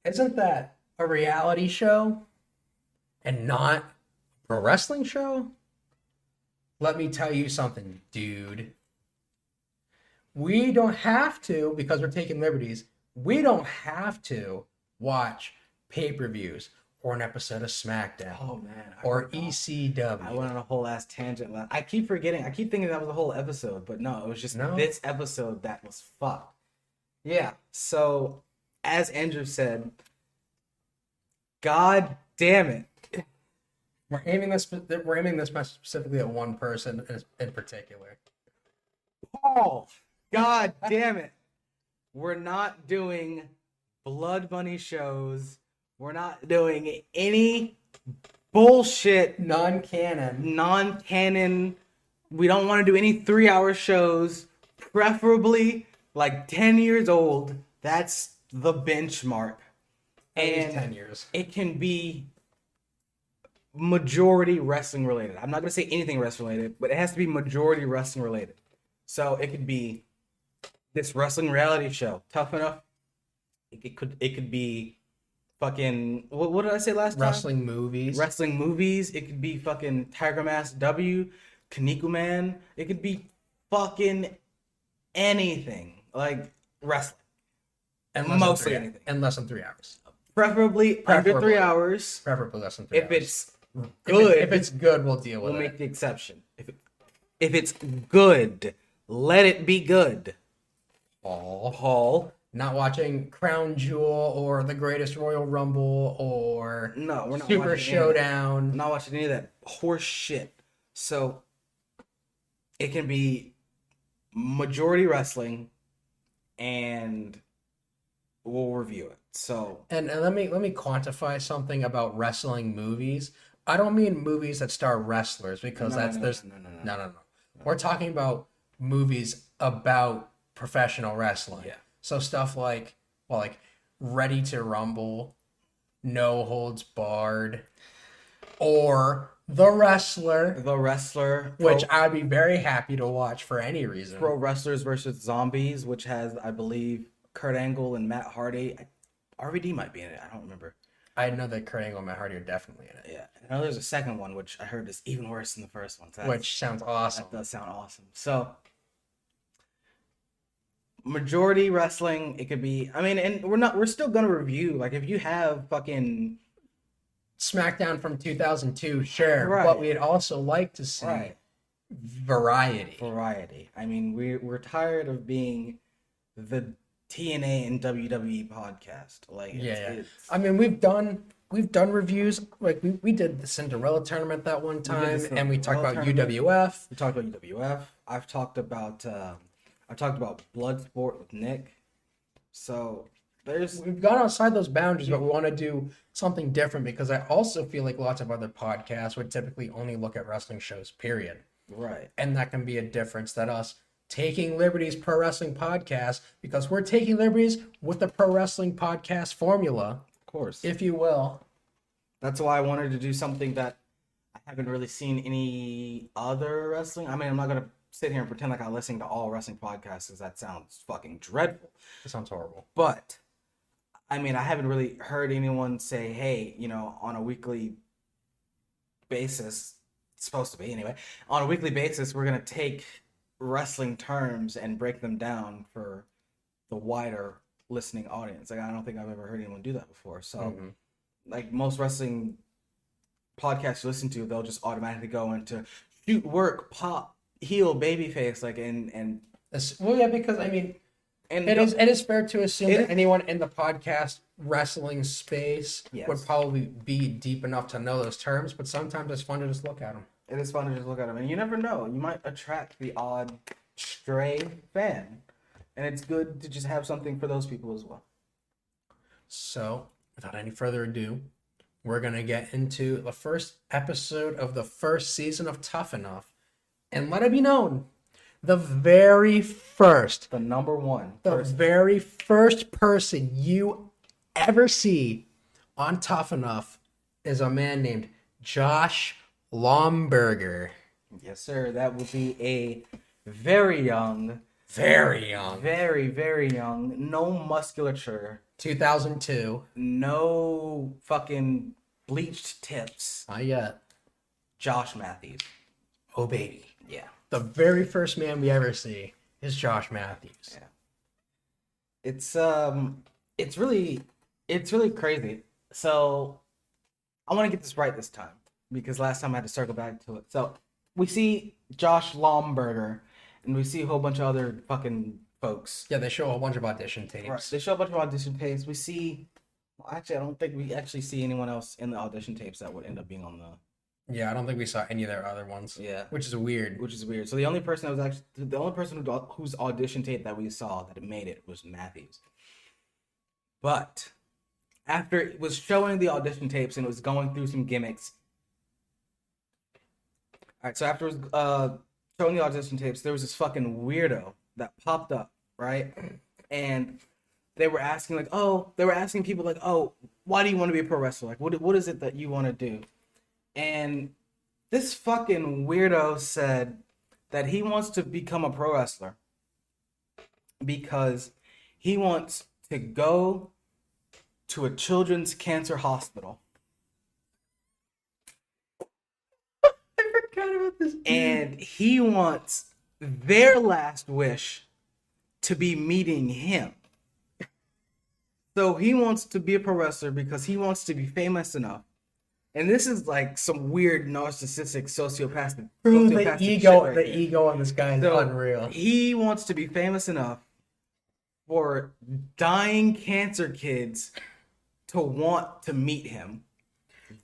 isn't that a reality show and not a pro wrestling show? Let me tell you something, dude. We don't have to, because we're taking liberties, we don't have to watch pay-per-views or an episode of SmackDown. Oh, man. Or ECW. I went on a whole ass tangent. I keep forgetting. I keep thinking that was a whole episode, but no, it was just this episode that was fucked. Yeah. So, as Andrew said, God damn it. We're aiming this specifically at one person in particular. Paul. God damn it. We're not doing Blood Bunny shows. We're not doing any bullshit. Non-canon. We don't want to do any 3-hour shows. Preferably like 10 years old. That's the benchmark. At least 10 years. It can be majority wrestling related. I'm not going to say anything wrestling related, but it has to be majority wrestling related. So it could be this wrestling reality show, Tough Enough. It could be fucking what did I say last time? Wrestling movies. It could be fucking Tiger Mask W, Kaneko Man. It could be fucking anything like wrestling. And mostly anything. And less than 3 hours. Preferably under 3 hours. Preferably less than 3 hours. If it's good, if it's good, we'll deal with it. We'll make the exception. If it's good, let it be good. Paul. Not watching Crown Jewel or The Greatest Royal Rumble or No, we're not Super watching Showdown. I'm not watching any of that horse shit. So it can be majority wrestling, and we'll review it. So And let me quantify something about wrestling movies. I don't mean movies that star wrestlers because no. We're talking about movies about professional wrestling. Yeah. So stuff like Ready to Rumble, No Holds Barred, or The Wrestler, which I'd be very happy to watch for any reason. Pro Wrestlers versus Zombies, which has, I believe, Kurt Angle and Matt Hardy. RVD might be in it. I don't remember. I know that Kurt Angle and Matt Hardy are definitely in it. Yeah. I know there's a second one, which I heard is even worse than the first one. So Which sounds awesome. that does sound awesome. So majority wrestling, it could be, I mean, and we're still gonna review, like, if you have fucking SmackDown from 2002, sure. Right. But we'd also like to see variety. I mean, we're tired of being the TNA and WWE podcast. Like, it's I mean, we've done reviews. Like we did the Cinderella tournament that one time, and we talked about UWF. We talked about UWF. I've talked about Bloodsport with Nick. So we've gone outside those boundaries, but we want to do something different because I also feel like lots of other podcasts would typically only look at wrestling shows, period. Right. And that can be a difference that us taking liberties pro wrestling podcast, because we're taking liberties with the pro wrestling podcast formula, Of course. if you will. That's why I wanted to do something that I haven't really seen any other wrestling. I mean, I'm not gonna sit here and pretend like I listen to all wrestling podcasts, because that sounds fucking dreadful. It sounds horrible. But I mean, I haven't really heard anyone say, hey, on a weekly basis, it's supposed to be anyway, on a weekly basis, we're going to take wrestling terms and break them down for the wider listening audience. Like, I don't think I've ever heard anyone do that before. So, like most wrestling podcasts you listen to, they'll just automatically go into shoot, work, pop, heel, babyface, like, and Well, yeah, because I mean, and it is fair to assume that anyone in the podcast wrestling space would probably be deep enough to know those terms, but sometimes it's fun to just look at them. It is fun to just look at them, and you never know. You might attract the odd stray fan, and it's good to just have something for those people as well. So, without any further ado, we're going to get into the first episode of the first season of Tough Enough. And let it be known, the very first person you ever see on Tough Enough is a man named Josh Lomberger. Yes, sir. That would be a very young, very young, no musculature, 2002, no fucking bleached tips. Not yet. Josh Matthews. Oh, baby. Yeah. The very first man we ever see is Josh Matthews. Yeah. It's really crazy. So I want to get this right this time, because last time I had to circle back to it. So we see Josh Lomberger, and we see a whole bunch of other fucking folks. Yeah, they show a whole bunch of audition tapes. Right. They show a bunch of audition tapes. We see, well, actually, I don't think we actually see anyone else in the audition tapes that would end up being on the. Yeah, I don't think we saw any of their other ones. Yeah, which is weird. So the only person whose audition tape that we saw that made it was Matthews. But after it was showing the audition tapes and it was going through some gimmicks. All right, so after it was showing the audition tapes, there was this fucking weirdo that popped up, right? And they were asking people like, oh, why do you want to be a pro wrestler? Like, what is it that you want to do? And this fucking weirdo said that he wants to become a pro wrestler because he wants to go to a children's cancer hospital. I forgot about this. And he wants their last wish to be meeting him. So he wants to be a pro wrestler because he wants to be famous enough. And this is like some weird narcissistic sociopathic. The ego on this guy is unreal. He wants to be famous enough for dying cancer kids to want to meet him.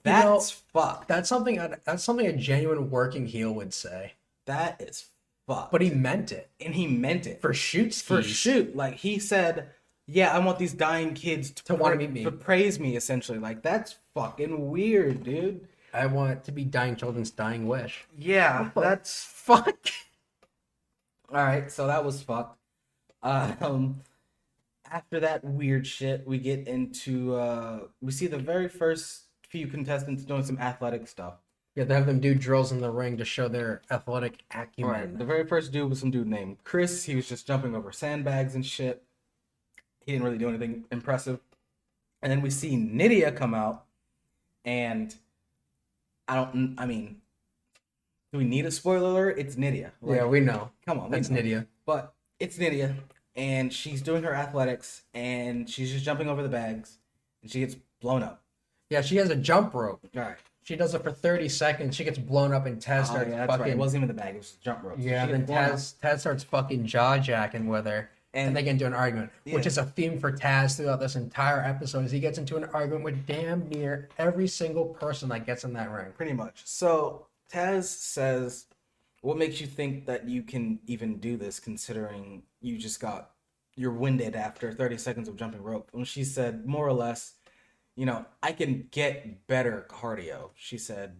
That's fucked. That's something a genuine working heel would say. That is fucked. But he meant it. And he meant it. For shoot skis. For shoot. Like, he said, yeah, I want these dying kids to want to meet me. To praise me, essentially. Like, that's fucking weird, dude. I want to be dying children's dying wish. Yeah, that's fuck. Alright, so that was fucked. After that weird shit, we get into, we see the very first few contestants doing some athletic stuff. Yeah, they have them do drills in the ring to show their athletic acumen. Right. The very first dude was some dude named Chris. He was just jumping over sandbags and shit. He didn't really do anything impressive. And then we see Nydia come out, and do we need a spoiler alert? It's Nydia. Like, yeah, we know. Come on. That's Nydia. But it's Nydia, and she's doing her athletics, and she's just jumping over the bags, and she gets blown up. Yeah, she has a jump rope. All right. She does it for 30 seconds. She gets blown up, and Taz starts that's fucking... right. It wasn't even the bag. It was just jump rope. Yeah, then Taz starts fucking jaw-jacking with her. And they get into an argument, which is a theme for Taz throughout this entire episode, is he gets into an argument with damn near every single person that gets in that ring. Pretty much. So Taz says, what makes you think that you can even do this, considering you're winded after 30 seconds of jumping rope? And she said, more or less, I can get better cardio. She said,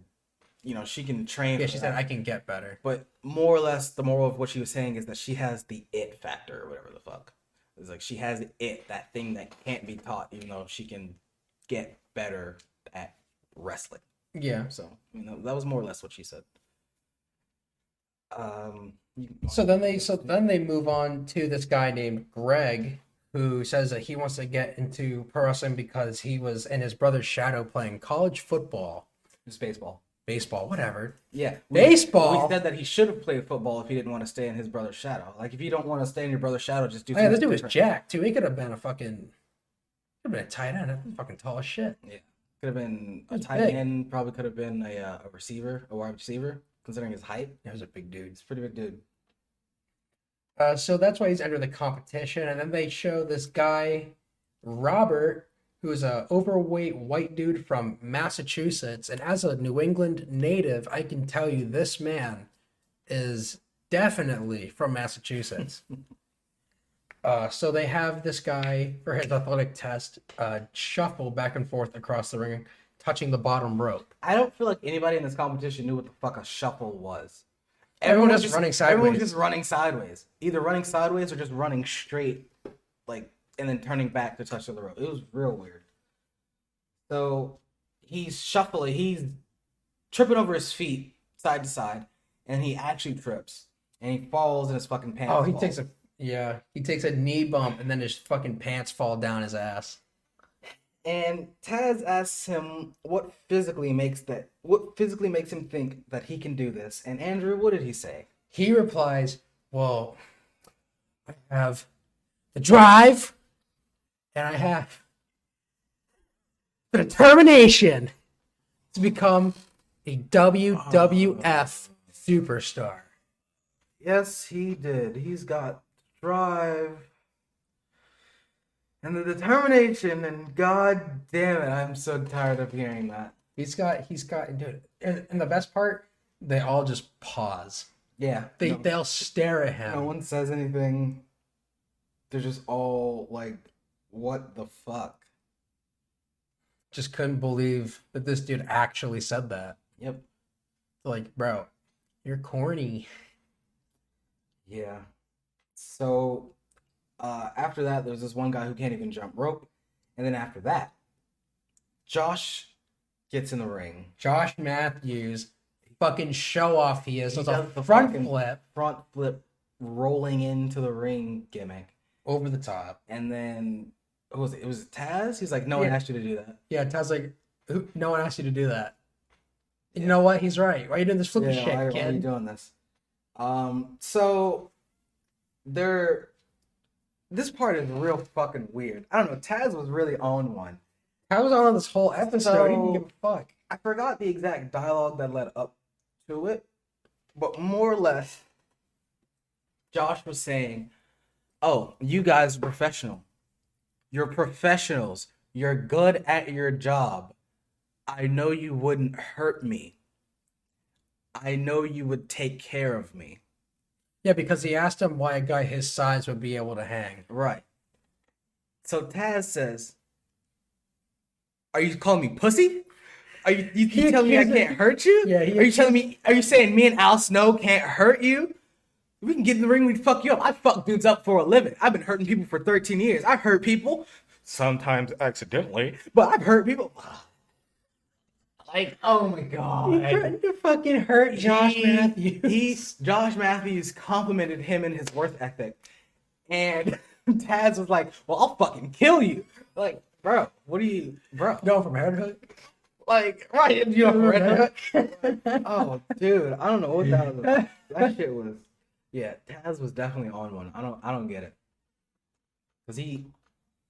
she can train. Yeah, she said, I can get better. But more or less, the moral of what she was saying is that she has the it factor, or whatever the fuck. It's like she has it, that thing that can't be taught, even though she can get better at wrestling. Yeah. So, that was more or less what she said. So then they move on to this guy named Greg, who says that he wants to get into pro wrestling because he was in his brother's shadow playing college football. It's baseball, whatever. Yeah. Baseball? We said that he should have played football if he didn't want to stay in his brother's shadow. Like, if you don't want to stay in your brother's shadow, just do Yeah, this dude was different. jacked, too. He could have been a tight end. Fucking tall as shit. Yeah. Could have been a tight end, probably could have been a receiver, a wide receiver, considering his height. Yeah, he was a big dude. He's a pretty big dude. So that's why he's entered the competition. And then they show this guy, Robert, who is a overweight white dude from Massachusetts. And as a New England native, I can tell you this man is definitely from Massachusetts. So they have this guy, for his athletic test, shuffle back and forth across the ring, touching the bottom rope. I don't feel like anybody in this competition knew what the fuck a shuffle was. Everyone was just running sideways. Everyone was just running sideways. Either running sideways or just running straight, and then turning back to touch the rope. It was real weird. So he's shuffling. He's tripping over his feet side to side, and he actually trips. And he falls and his fucking pants fall. He takes a knee bump, and then his fucking pants fall down his ass. And Taz asks him what physically makes him think that he can do this. And Andrew, what did he say? He replies, well, I have the drive, and I have the determination to become a WWF superstar. Yes, he did. He's got drive and the determination, and god damn it, I'm so tired of hearing that. He's got, dude, and the best part, they all just pause. Yeah. They'll stare at him. No one says anything. They're just all like, what the fuck? Just couldn't believe that this dude actually said that. Yep. Like, bro, you're corny. Yeah. So, after that, there's this one guy who can't even jump rope. And then after that, Josh gets in the ring. Josh Matthews, fucking show off he is. He Does does a the front front flip rolling into the ring gimmick. Over the top. And then, who was it? It was Taz? He's like, no one asked you to do that. Yeah, Taz like, no one asked you to do that. You know what? He's right. Why are you doing this flippy shit, kid? Why are you doing this? So, this part is real fucking weird. I don't know. Taz was really on one. Taz was on this whole episode. He didn't give a fuck. I forgot the exact dialogue that led up to it, but more or less, Josh was saying, oh, you guys are professional. You're professionals. You're good at your job. I know you wouldn't hurt me. I know you would take care of me. Yeah, because he asked him why a guy his size would be able to hang. Right. So Taz says, are you calling me pussy? Are you telling me I can't hurt you? Yeah, Are you saying me and Al Snow can't hurt you? We can get in the ring, we can fuck you up. I fuck dudes up for a living. I've been hurting people for 13 years. I've hurt people. Sometimes accidentally, but I've hurt people. Like, oh my god. He threatened to fucking hurt Josh Matthews. Josh Matthews complimented him and his work ethic. And Taz was like, well, I'll fucking kill you. Like, bro, what are you, bro? Going from head hook. Like, right, you know, red hook. Oh, dude, I don't know what that was. That shit was, yeah, Taz was definitely on one. I don't get it. Because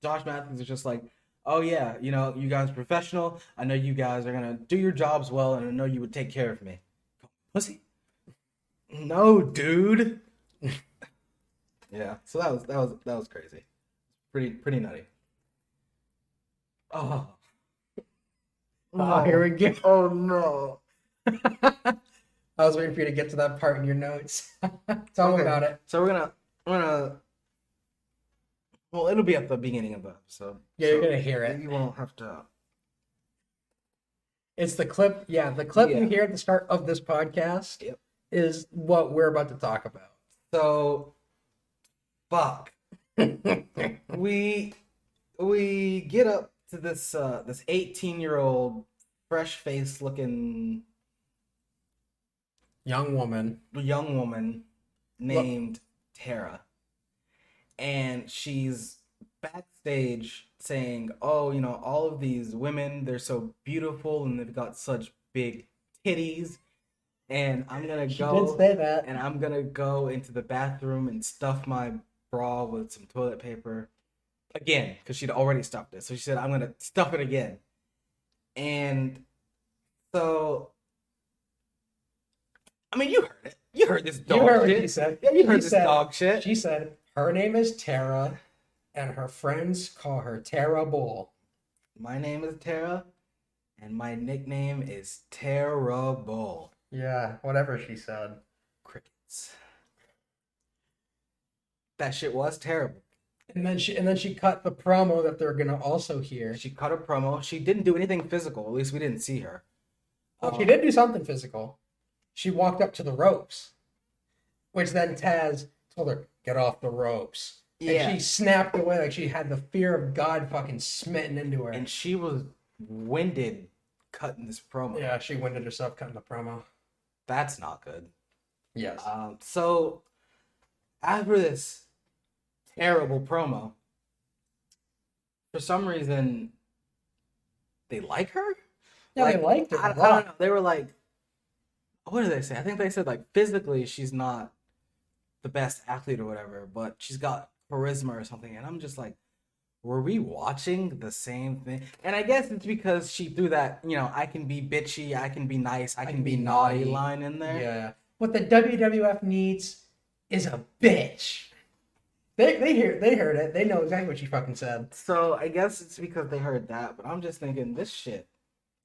Josh Matthews is just like, oh yeah, you know, you guys are professional. I know you guys are gonna do your jobs well, and I know you would take care of me. Pussy? No, dude. Yeah. So that was crazy. Pretty nutty. Oh. Oh, here we go. Oh no. I was waiting for you to get to that part in your notes. Tell me about it. So we're gonna. Well, it'll be at the beginning of the episode. Yeah, you're gonna hear it. You won't have to. It's the clip. Yeah, the clip Yeah. you hear at the start of this podcast Yep. is what we're about to talk about. So, fuck. we get up to this 18-year-old, fresh-faced looking Young woman. named Tara. And she's backstage saying, oh, you know, all of these women, they're so beautiful and they've got such big titties. And I'm going to go. She did say that. And I'm going to go into the bathroom and stuff my bra with some toilet paper. Again, because she'd already stuffed it. So she said, I'm going to stuff it again. And so, I mean, you heard it. You heard this dog You heard what shit. she said. Yeah, you heard She this said- dog shit. She said her name is Tara, and her friends call her Tara Bull. My name is Tara, and my nickname is Terrible. Yeah, whatever she said. Crickets. That shit was terrible. And then she cut the promo that they're gonna also hear. She cut a promo. She didn't do anything physical. At least we didn't see her. Well, she did do something physical. She walked up to the ropes, which then Taz told her, get off the ropes. Yeah. And she snapped away like she had the fear of God fucking smitten into her. And she was winded cutting this promo. Yeah, she winded herself cutting the promo. That's not good. Yes. So, after this terrible promo, for some reason, they like her? Yeah, they liked her. I don't know. They were like, what did they say? I think they said, like, physically, she's not the best athlete or whatever, but she's got charisma or something. And I'm just like, were we watching the same thing? And I guess it's because she threw that, you know, I can be bitchy, I can be nice, I can be naughty line in there. Yeah. What the WWF needs is a bitch. They heard it. They know exactly what she fucking said. So I guess it's because they heard that, but I'm just thinking this shit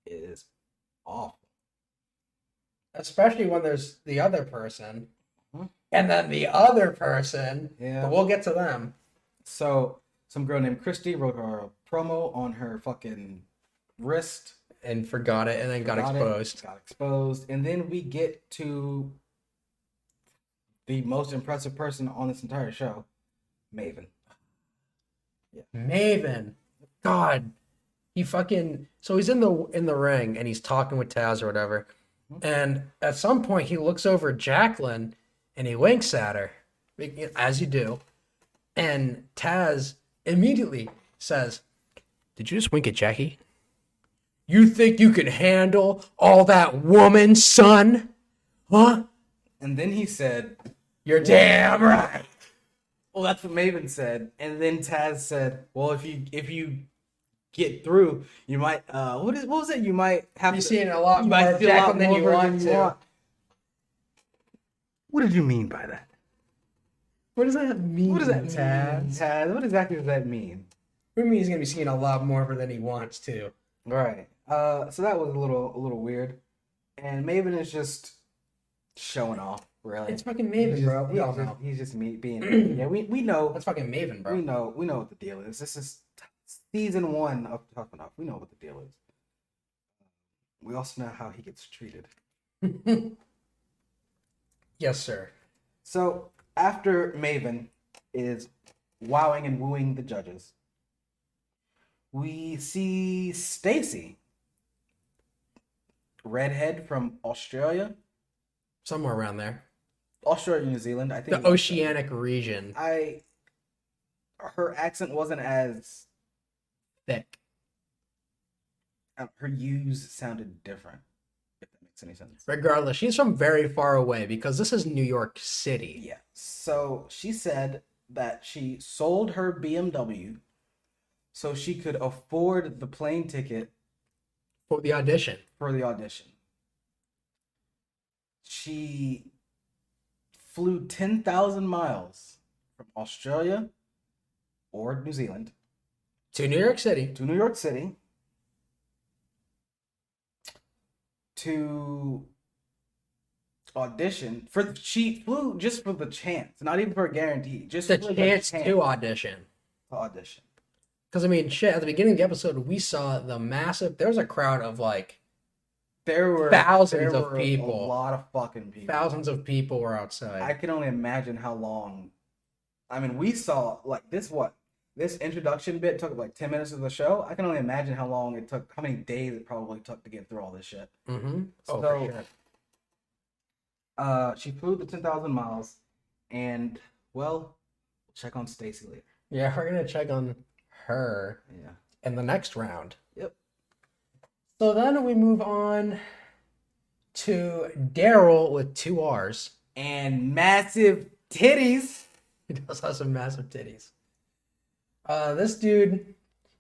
is awful. Especially when there's the other person. Mhm. And then the other person. Yeah. But we'll get to them. So some girl named Christy wrote her a promo on her fucking wrist. And forgot it and then got exposed. Got exposed. And then we get to the most impressive person on this entire show, Maven. Maven. God. He fucking so he's in the ring and he's talking with Taz or whatever. And at some point he looks over at Jacqueline and he winks at her. As you do. And Taz immediately says, did you just wink at Jackie? You think you can handle all that woman, son? Huh? And then he said, You're damn right. well, that's what Maven said. And then Taz said, well, if you get through, you might what was it? You might have You're to seeing a lot you more might of see a lot Jacqueline than you more want to. What did you mean by that? What does that mean? What does that mean, Taz? Taz? What exactly does that mean? What do you mean he's gonna be seeing a lot more of her than he wants to? Right. So that was a little weird. And Maven is just showing off, really. It's fucking Maven, bro. We all know. He's just being yeah, we know. That's fucking Maven, bro. We know what the deal is. This is season 1 of Tough Enough. We know what the deal is. We also know how he gets treated. Yes, sir. So after Maven is wowing and wooing the judges, we see Stacy, redhead from Australia, Somewhere around there. Australia, New Zealand. I think The oceanic region. her accent wasn't as Thick. her U's sounded different. If that makes any sense. Regardless, she's from very far away because this is New York City. Yeah. So she said that she sold her BMW so she could afford the plane ticket For the audition. for the audition. She flew 10,000 miles from Australia or New Zealand To New York City. to New York City to audition for. She flew just for the chance, not even for a guarantee, just The for chance to audition. to audition. Because, I mean, shit, at the beginning of the episode, we saw the massive... There was a crowd of, like, There were Thousands of there were people. a lot of fucking people. thousands of people were outside. I can only imagine how long. I mean, we saw like this introduction bit took like 10 minutes of the show. I can only imagine how long it took, how many days it probably took to get through all this shit. Mm-hmm. Oh, So, for sure. She flew the 10,000 miles, and well, we'll check on Stacy later. Yeah, we're going to check on her Yeah. in the next round. Yep. So then we move on to Daryl with 2 R's. And massive titties. He does have some massive titties. This dude,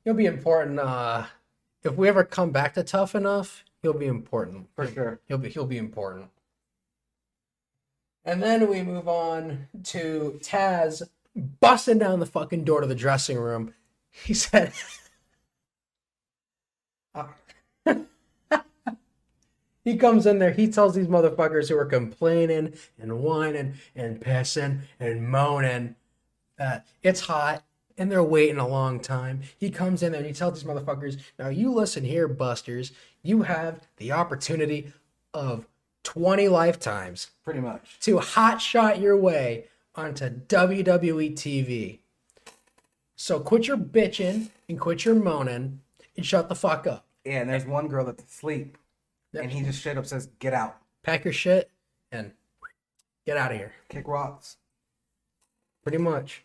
he'll be important. If we ever come back to Tough Enough, he'll be important. For sure. He'll be important. And then we move on to Taz busting down the fucking door to the dressing room. He said, he comes in there, he tells these motherfuckers who are complaining and whining and pissing and moaning that it's hot and they're waiting a long time. He comes in there and he tells these motherfuckers, now you listen here, busters, you have the opportunity of 20 lifetimes Pretty much. to hotshot your way onto WWE TV. So quit your bitching and quit your moaning and shut the fuck up. Yeah, and there's one girl that's asleep, Yep. and he just straight up says, "Get out, Pack your shit and get out of here. kick rocks." Pretty much.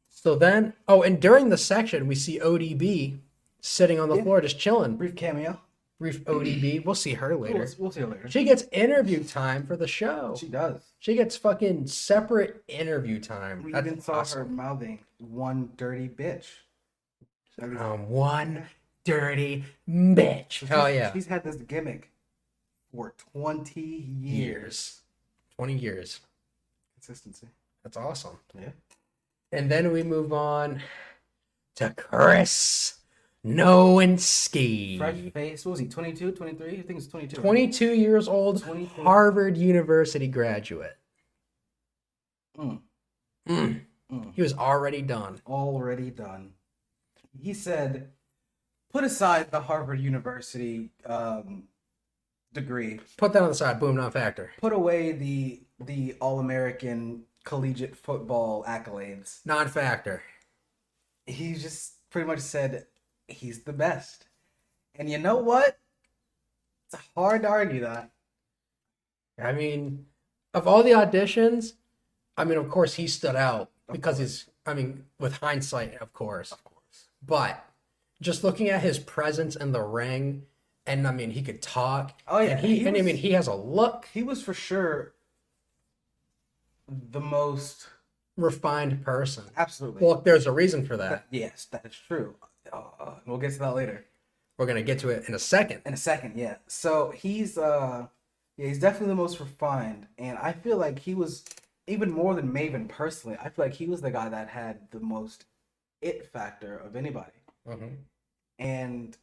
So then, oh, and during the section, we see ODB sitting on the floor just chilling. Brief cameo. Brief ODB. We'll see her later. We'll see her later. She gets interview time for the show. She does. She gets fucking separate interview time. We That's even saw her awesome. mouthing "one dirty bitch." One dirty bitch. Oh yeah. She's had this gimmick for 20 years. Years. 20 years. Consistency. That's awesome. Yeah. And then we move on to Chris Nowinski. Fresh face. What was he? 22, 23? I think it's 22. 22 years old, 22. Harvard University graduate. Mm. He was already done. Already done. He said, put aside the Harvard University degree. Put that on the side. Boom, non-factor. Put away the All-American collegiate football accolades. Non-factor. He just pretty much said he's the best. And you know what? It's hard to argue that. I mean, of all the auditions, I mean, of course, he stood out because he's, I mean, with hindsight, of course. But just looking at his presence in the ring, and I mean, he could talk. Oh, yeah. And I mean, he has a look. He was for sure the most Refined person. absolutely. Well, there's a reason for that. Yes, that is true. We'll get to that later. We're gonna get to it in a second. In a second, yeah. So he's definitely the most refined, and I feel like he was even more than Maven personally, I feel like he was the guy that had the most it factor of anybody. Mm-hmm. And,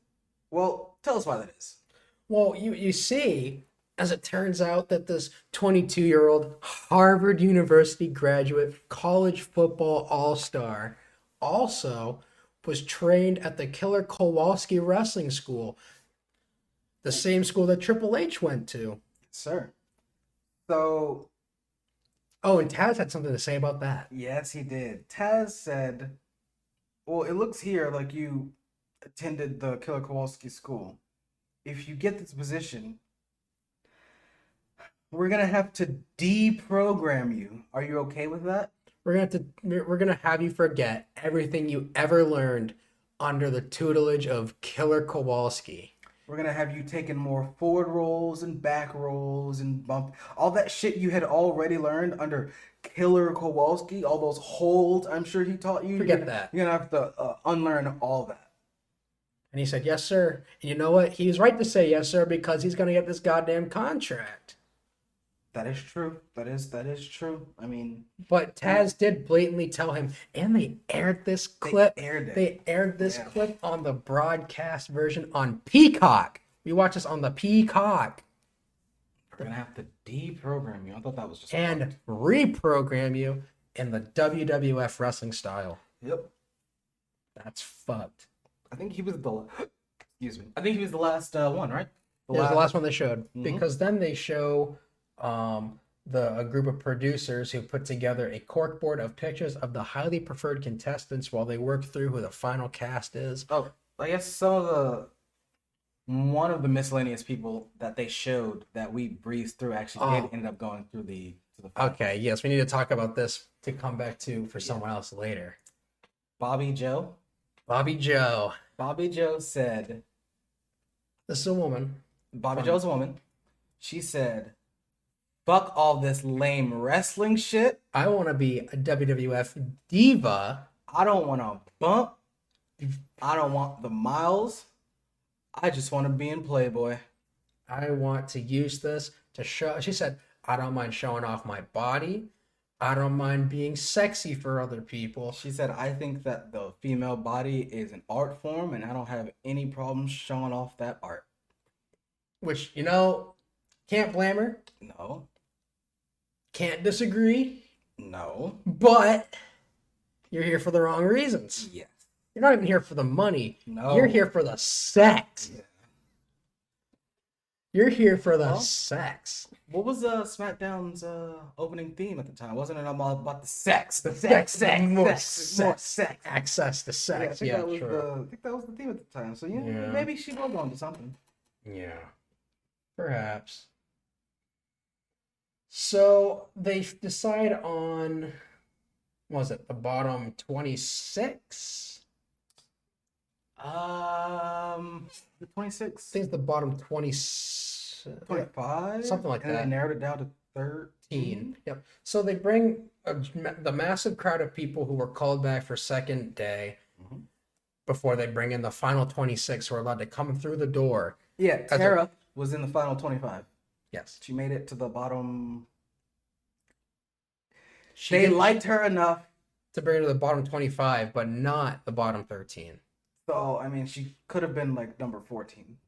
well, tell us why that is. Well, you see, as it turns out, that this 22-year-old Harvard University graduate, college football all-star, also was trained at the Killer Kowalski Wrestling School, the same school that Triple H went to. Sir. So, Oh, and Taz had something to say about that. yes, he did. Taz said, well, it looks here like you attended the Killer Kowalski school. If you get this position, we're gonna have to deprogram you. Are you okay with that? We're gonna have you forget everything you ever learned under the tutelage of Killer Kowalski. We're gonna have you taking more forward rolls and back rolls and bump all that shit you had already learned under Killer Kowalski. All those holds, I'm sure he taught you. Forget that. You're gonna have to unlearn all that. And he said, yes, sir. And you know what? He was right to say yes, sir, because he's going to get this goddamn contract. That is true. That is true. I mean, But Taz did blatantly tell him, and they aired this clip. aired it. They aired this clip on the broadcast version on Peacock. We watched this on the Peacock. we're gonna have to deprogram you. I thought that was just And reprogram you in the WWF wrestling style. Yep. That's fucked. I think he was the excuse me. I think he was the last one, right? It was the last one they showed. Because then they show a group of producers who put together a corkboard of pictures of the highly preferred contestants while they work through who the final cast is. Oh, I guess one of the miscellaneous people that they showed that we breezed through actually did end up going through to the final. Okay, yes, we need to talk about this to come back to for someone else later. Bobby Joe. Bobby Joe. Bobby Joe said, This is a woman. Bobby Joe's a woman. She said, fuck all this lame wrestling shit. I want to be a WWF diva. I don't want to bump. I don't want the miles. I just want to be in Playboy. I want to use this to show. She said, I don't mind showing off my body. I don't mind being sexy for other people. She said, I think that the female body is an art form and I don't have any problems showing off that art. Which, you know, can't blame her. No. Can't disagree. No. But you're here for the wrong reasons. Yes. You're not even here for the money. No. You're here for the sex. Yeah. You're here for the sex. What was SmackDown's opening theme at the time? Wasn't it about the sex? The More sex. sex. Access to sex. I Yeah, think sure. that was the theme at the time. So yeah, Yeah. maybe she was on to something. Yeah. Perhaps. So they decide on, what was it, the bottom 26? The 26, I think it's the bottom 25, something like and that. they narrowed it down to 13. Yep. So they bring the massive crowd of people who were called back for second day before they bring in the final 26 who are allowed to come through the door. Yeah, Tara was in the final 25. Yes. She made it to the bottom. She They did- liked her enough. to bring her to the bottom 25, but not the bottom 13. So, I mean, she could have been like number 14.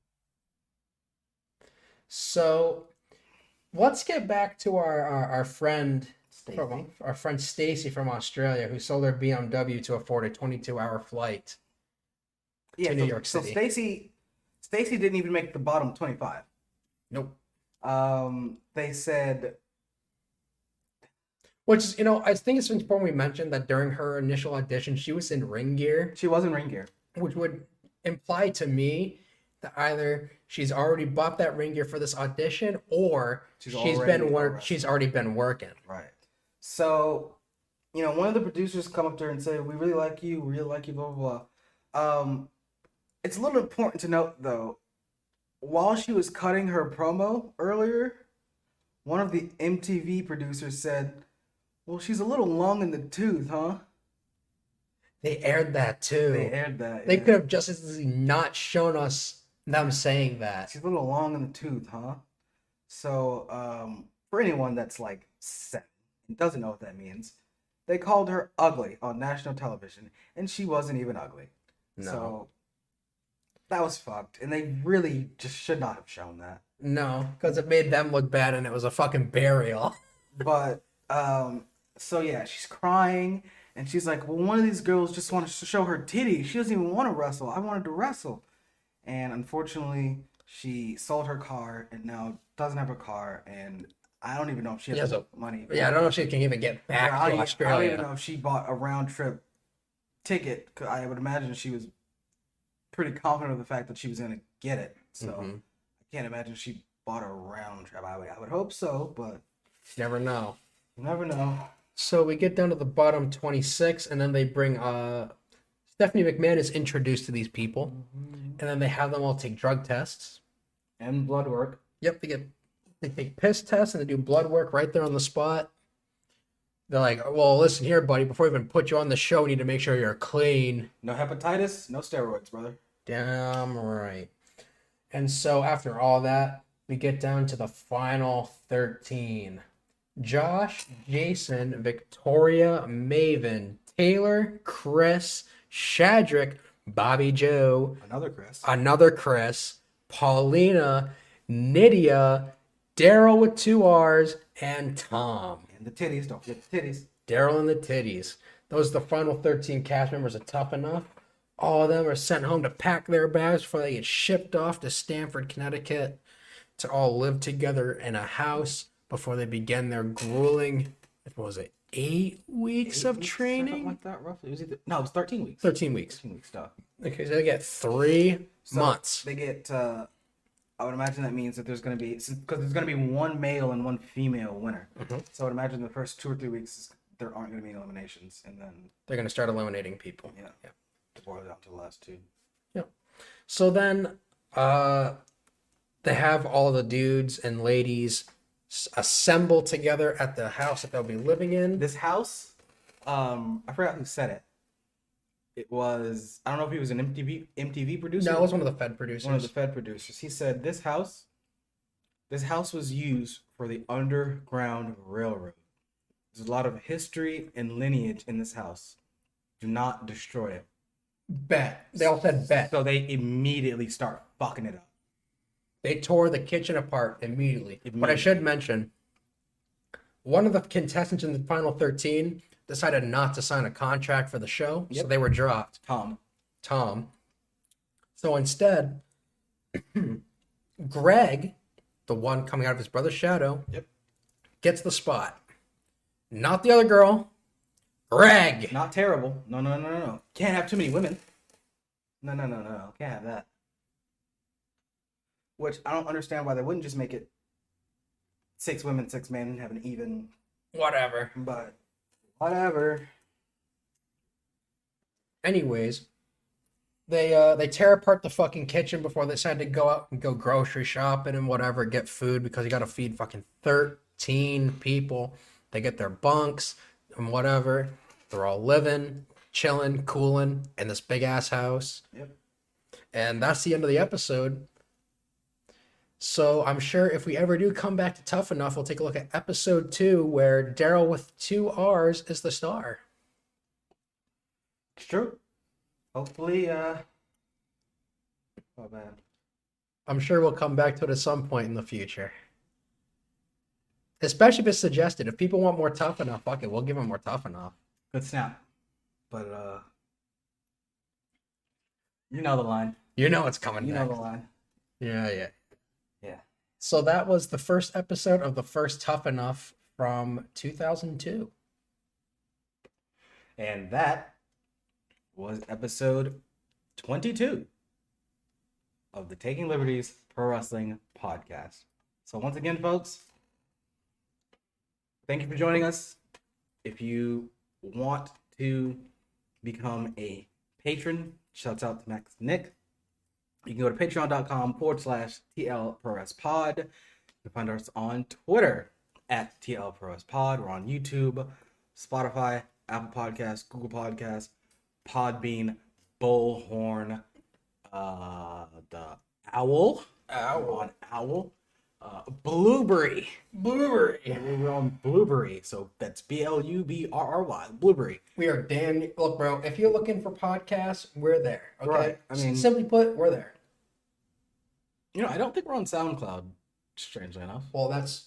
So let's get back to our friend Stacey. our friend Stacy from Australia who sold her BMW to afford a 22-hour flight to New York City. So Stacy didn't even make the bottom 25. Nope. They said, Which is, you know, I think it's important we mentioned that during her initial audition, she was in ring gear, she was in ring gear. which would imply to me that either she's already bought that ring gear for this audition or she's already been working. Right. So, you know, one of the producers come up to her and say, we really like you, blah, blah, blah. It's a little important to note, though, while she was cutting her promo earlier, one of the MTV producers said, well, she's a little long in the tooth, huh? They aired that too. They aired that. They yeah. could have just as easily not shown us them saying that. She's a little long in the tooth, huh? So, for anyone that's like 7 and doesn't know what that means, they called her ugly on national television, and she wasn't even ugly. No. So that was fucked, and they really just should not have shown that. No, because it made them look bad, and it was a fucking burial. But so yeah, she's crying, and she's like, "Well, one of these girls just wanted to show her titty. She doesn't even want to wrestle. I wanted to wrestle," and unfortunately, she sold her car and now doesn't have a car, and I don't even know if she has money. Yeah, I don't know if she can even get back to Australia. I don't even know if she bought a round trip ticket. 'Cause I would imagine she was pretty confident of the fact that she was gonna get it. So I can't imagine she bought a round trip. I would hope so, but Never know. you never know. So we get down to the bottom 26, and then they bring Stephanie McMahon is introduced to these people, and then they have them all take drug tests And blood work. Yep, they take piss tests and they do blood work right there on the spot. They're like, well, listen here, buddy, before we even put you on the show, we need to make sure you're clean. No hepatitis, no steroids, brother. Damn right. And so after all that, we get down to the final 13. Josh, Jason, Victoria, Maven, Taylor, Chris, Shadrick, Bobby Joe, another Chris, Paulina, Nydia, Daryl with 2 R's, and Tom. And the titties, don't forget the titties. Daryl and the titties. Those are the final 13 cast members of Tough Enough. All of them are sent home to pack their bags before they get shipped off to Stamford, Connecticut to all live together in a house before they begin their grueling, what was it, 8 weeks of training? Something like that, roughly. It was 13 weeks. 13 weeks. 13 weeks stuff. Okay, so they get 3 months. They get, I would imagine that means that there's going to be, because there's going to be 1 male and 1 female winner. So I would imagine the first 2 or 3 weeks, there aren't going to be any eliminations. And then they're going to start eliminating people. Yeah. To boil it down to the last 2. Yeah. So then they have all the dudes and ladies assemble together at the house that they'll be living in. This house, I forgot who said it. It was, I don't know if he was an MTV producer. No, it was one of the Fed producers. One of the Fed producers. He said this house was used for the Underground Railroad. There's a lot of history and lineage in this house. Do not destroy it. Bet. They all said bet. So they immediately start fucking it up. They tore the kitchen apart immediately. But I should mention, one of the contestants in the final 13 decided not to sign a contract for the show, so they were dropped. Tom. So instead, Greg, the one coming out of his brother's shadow, gets the spot. Not the other girl. Greg. Not terrible. No. Can't have too many women. No. Can't have that. Which I don't understand why they wouldn't just make it 6 women, 6 men, and have an even. Whatever. But whatever. Anyways, they tear apart the fucking kitchen before they decide to go out and go grocery shopping and whatever, get food because you got to feed fucking 13 people. They get their bunks and whatever. They're all living, chilling, cooling in this big ass house. Yep. And that's the end of the episode. So I'm sure if we ever do come back to Tough Enough, we'll take a look at episode 2 where Daryl with 2 R's is the star. It's true. Hopefully, oh man. I'm sure we'll come back to it at some point in the future. Especially if it's suggested. If people want more Tough Enough, fuck it, we'll give them more Tough Enough. Good snap. But, you know the line. You know what's coming You next. know the line. Yeah. Yeah. So that was the first episode of the first Tough Enough from 2002. And that was episode 22 of the Taking Liberties Pro Wrestling Podcast. So once again, folks, thank you for joining us. If you want to become a patron, shouts out to Max Nick. You can go to patreon.com/TL ProWrestPod. You can find us on Twitter at TL ProWrestPod. We're on YouTube, Spotify, Apple Podcasts, Google Podcasts, Podbean, Bullhorn, the Owl. We're on Owl. Blueberry. Blueberry. We're on Blueberry, so that's Blubrry. Blueberry. We are damn. Look, bro, if you're looking for podcasts, we're there. Okay. Right, I mean- simply put, we're there. You know, I don't think we're on SoundCloud. Strangely enough, Well, that's.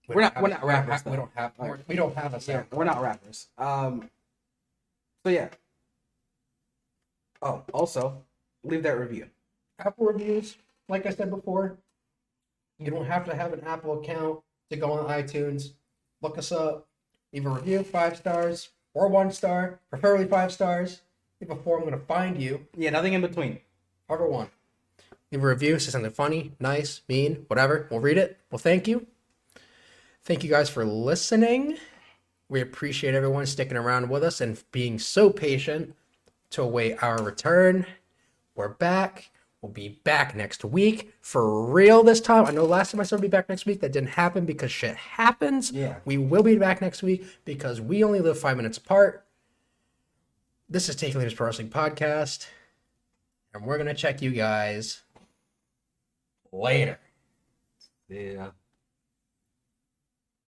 we're not rappers. We don't have. We don't have a sound. We're not rappers. So yeah. Oh, also, leave that review. Apple reviews, like I said before, you don't have to have an Apple account to go on iTunes. Look us up. Leave a review, 5 stars or 1 star, preferably 5 stars. Leave a 4, I'm going to find you. Yeah, nothing in between. However, 1. Leave a review, say something funny, nice, mean, whatever. We'll read it. Well, thank you. Thank you guys for listening. We appreciate everyone sticking around with us and being so patient to await our return. We're back. We'll be back next week for real this time. I know last time I said we'd be back next week. That didn't happen because shit happens. Yeah. We will be back next week because we only live 5 minutes apart. This is Taking Leaders Pro Wrestling Podcast. And we're going to check you guys later. Yeah.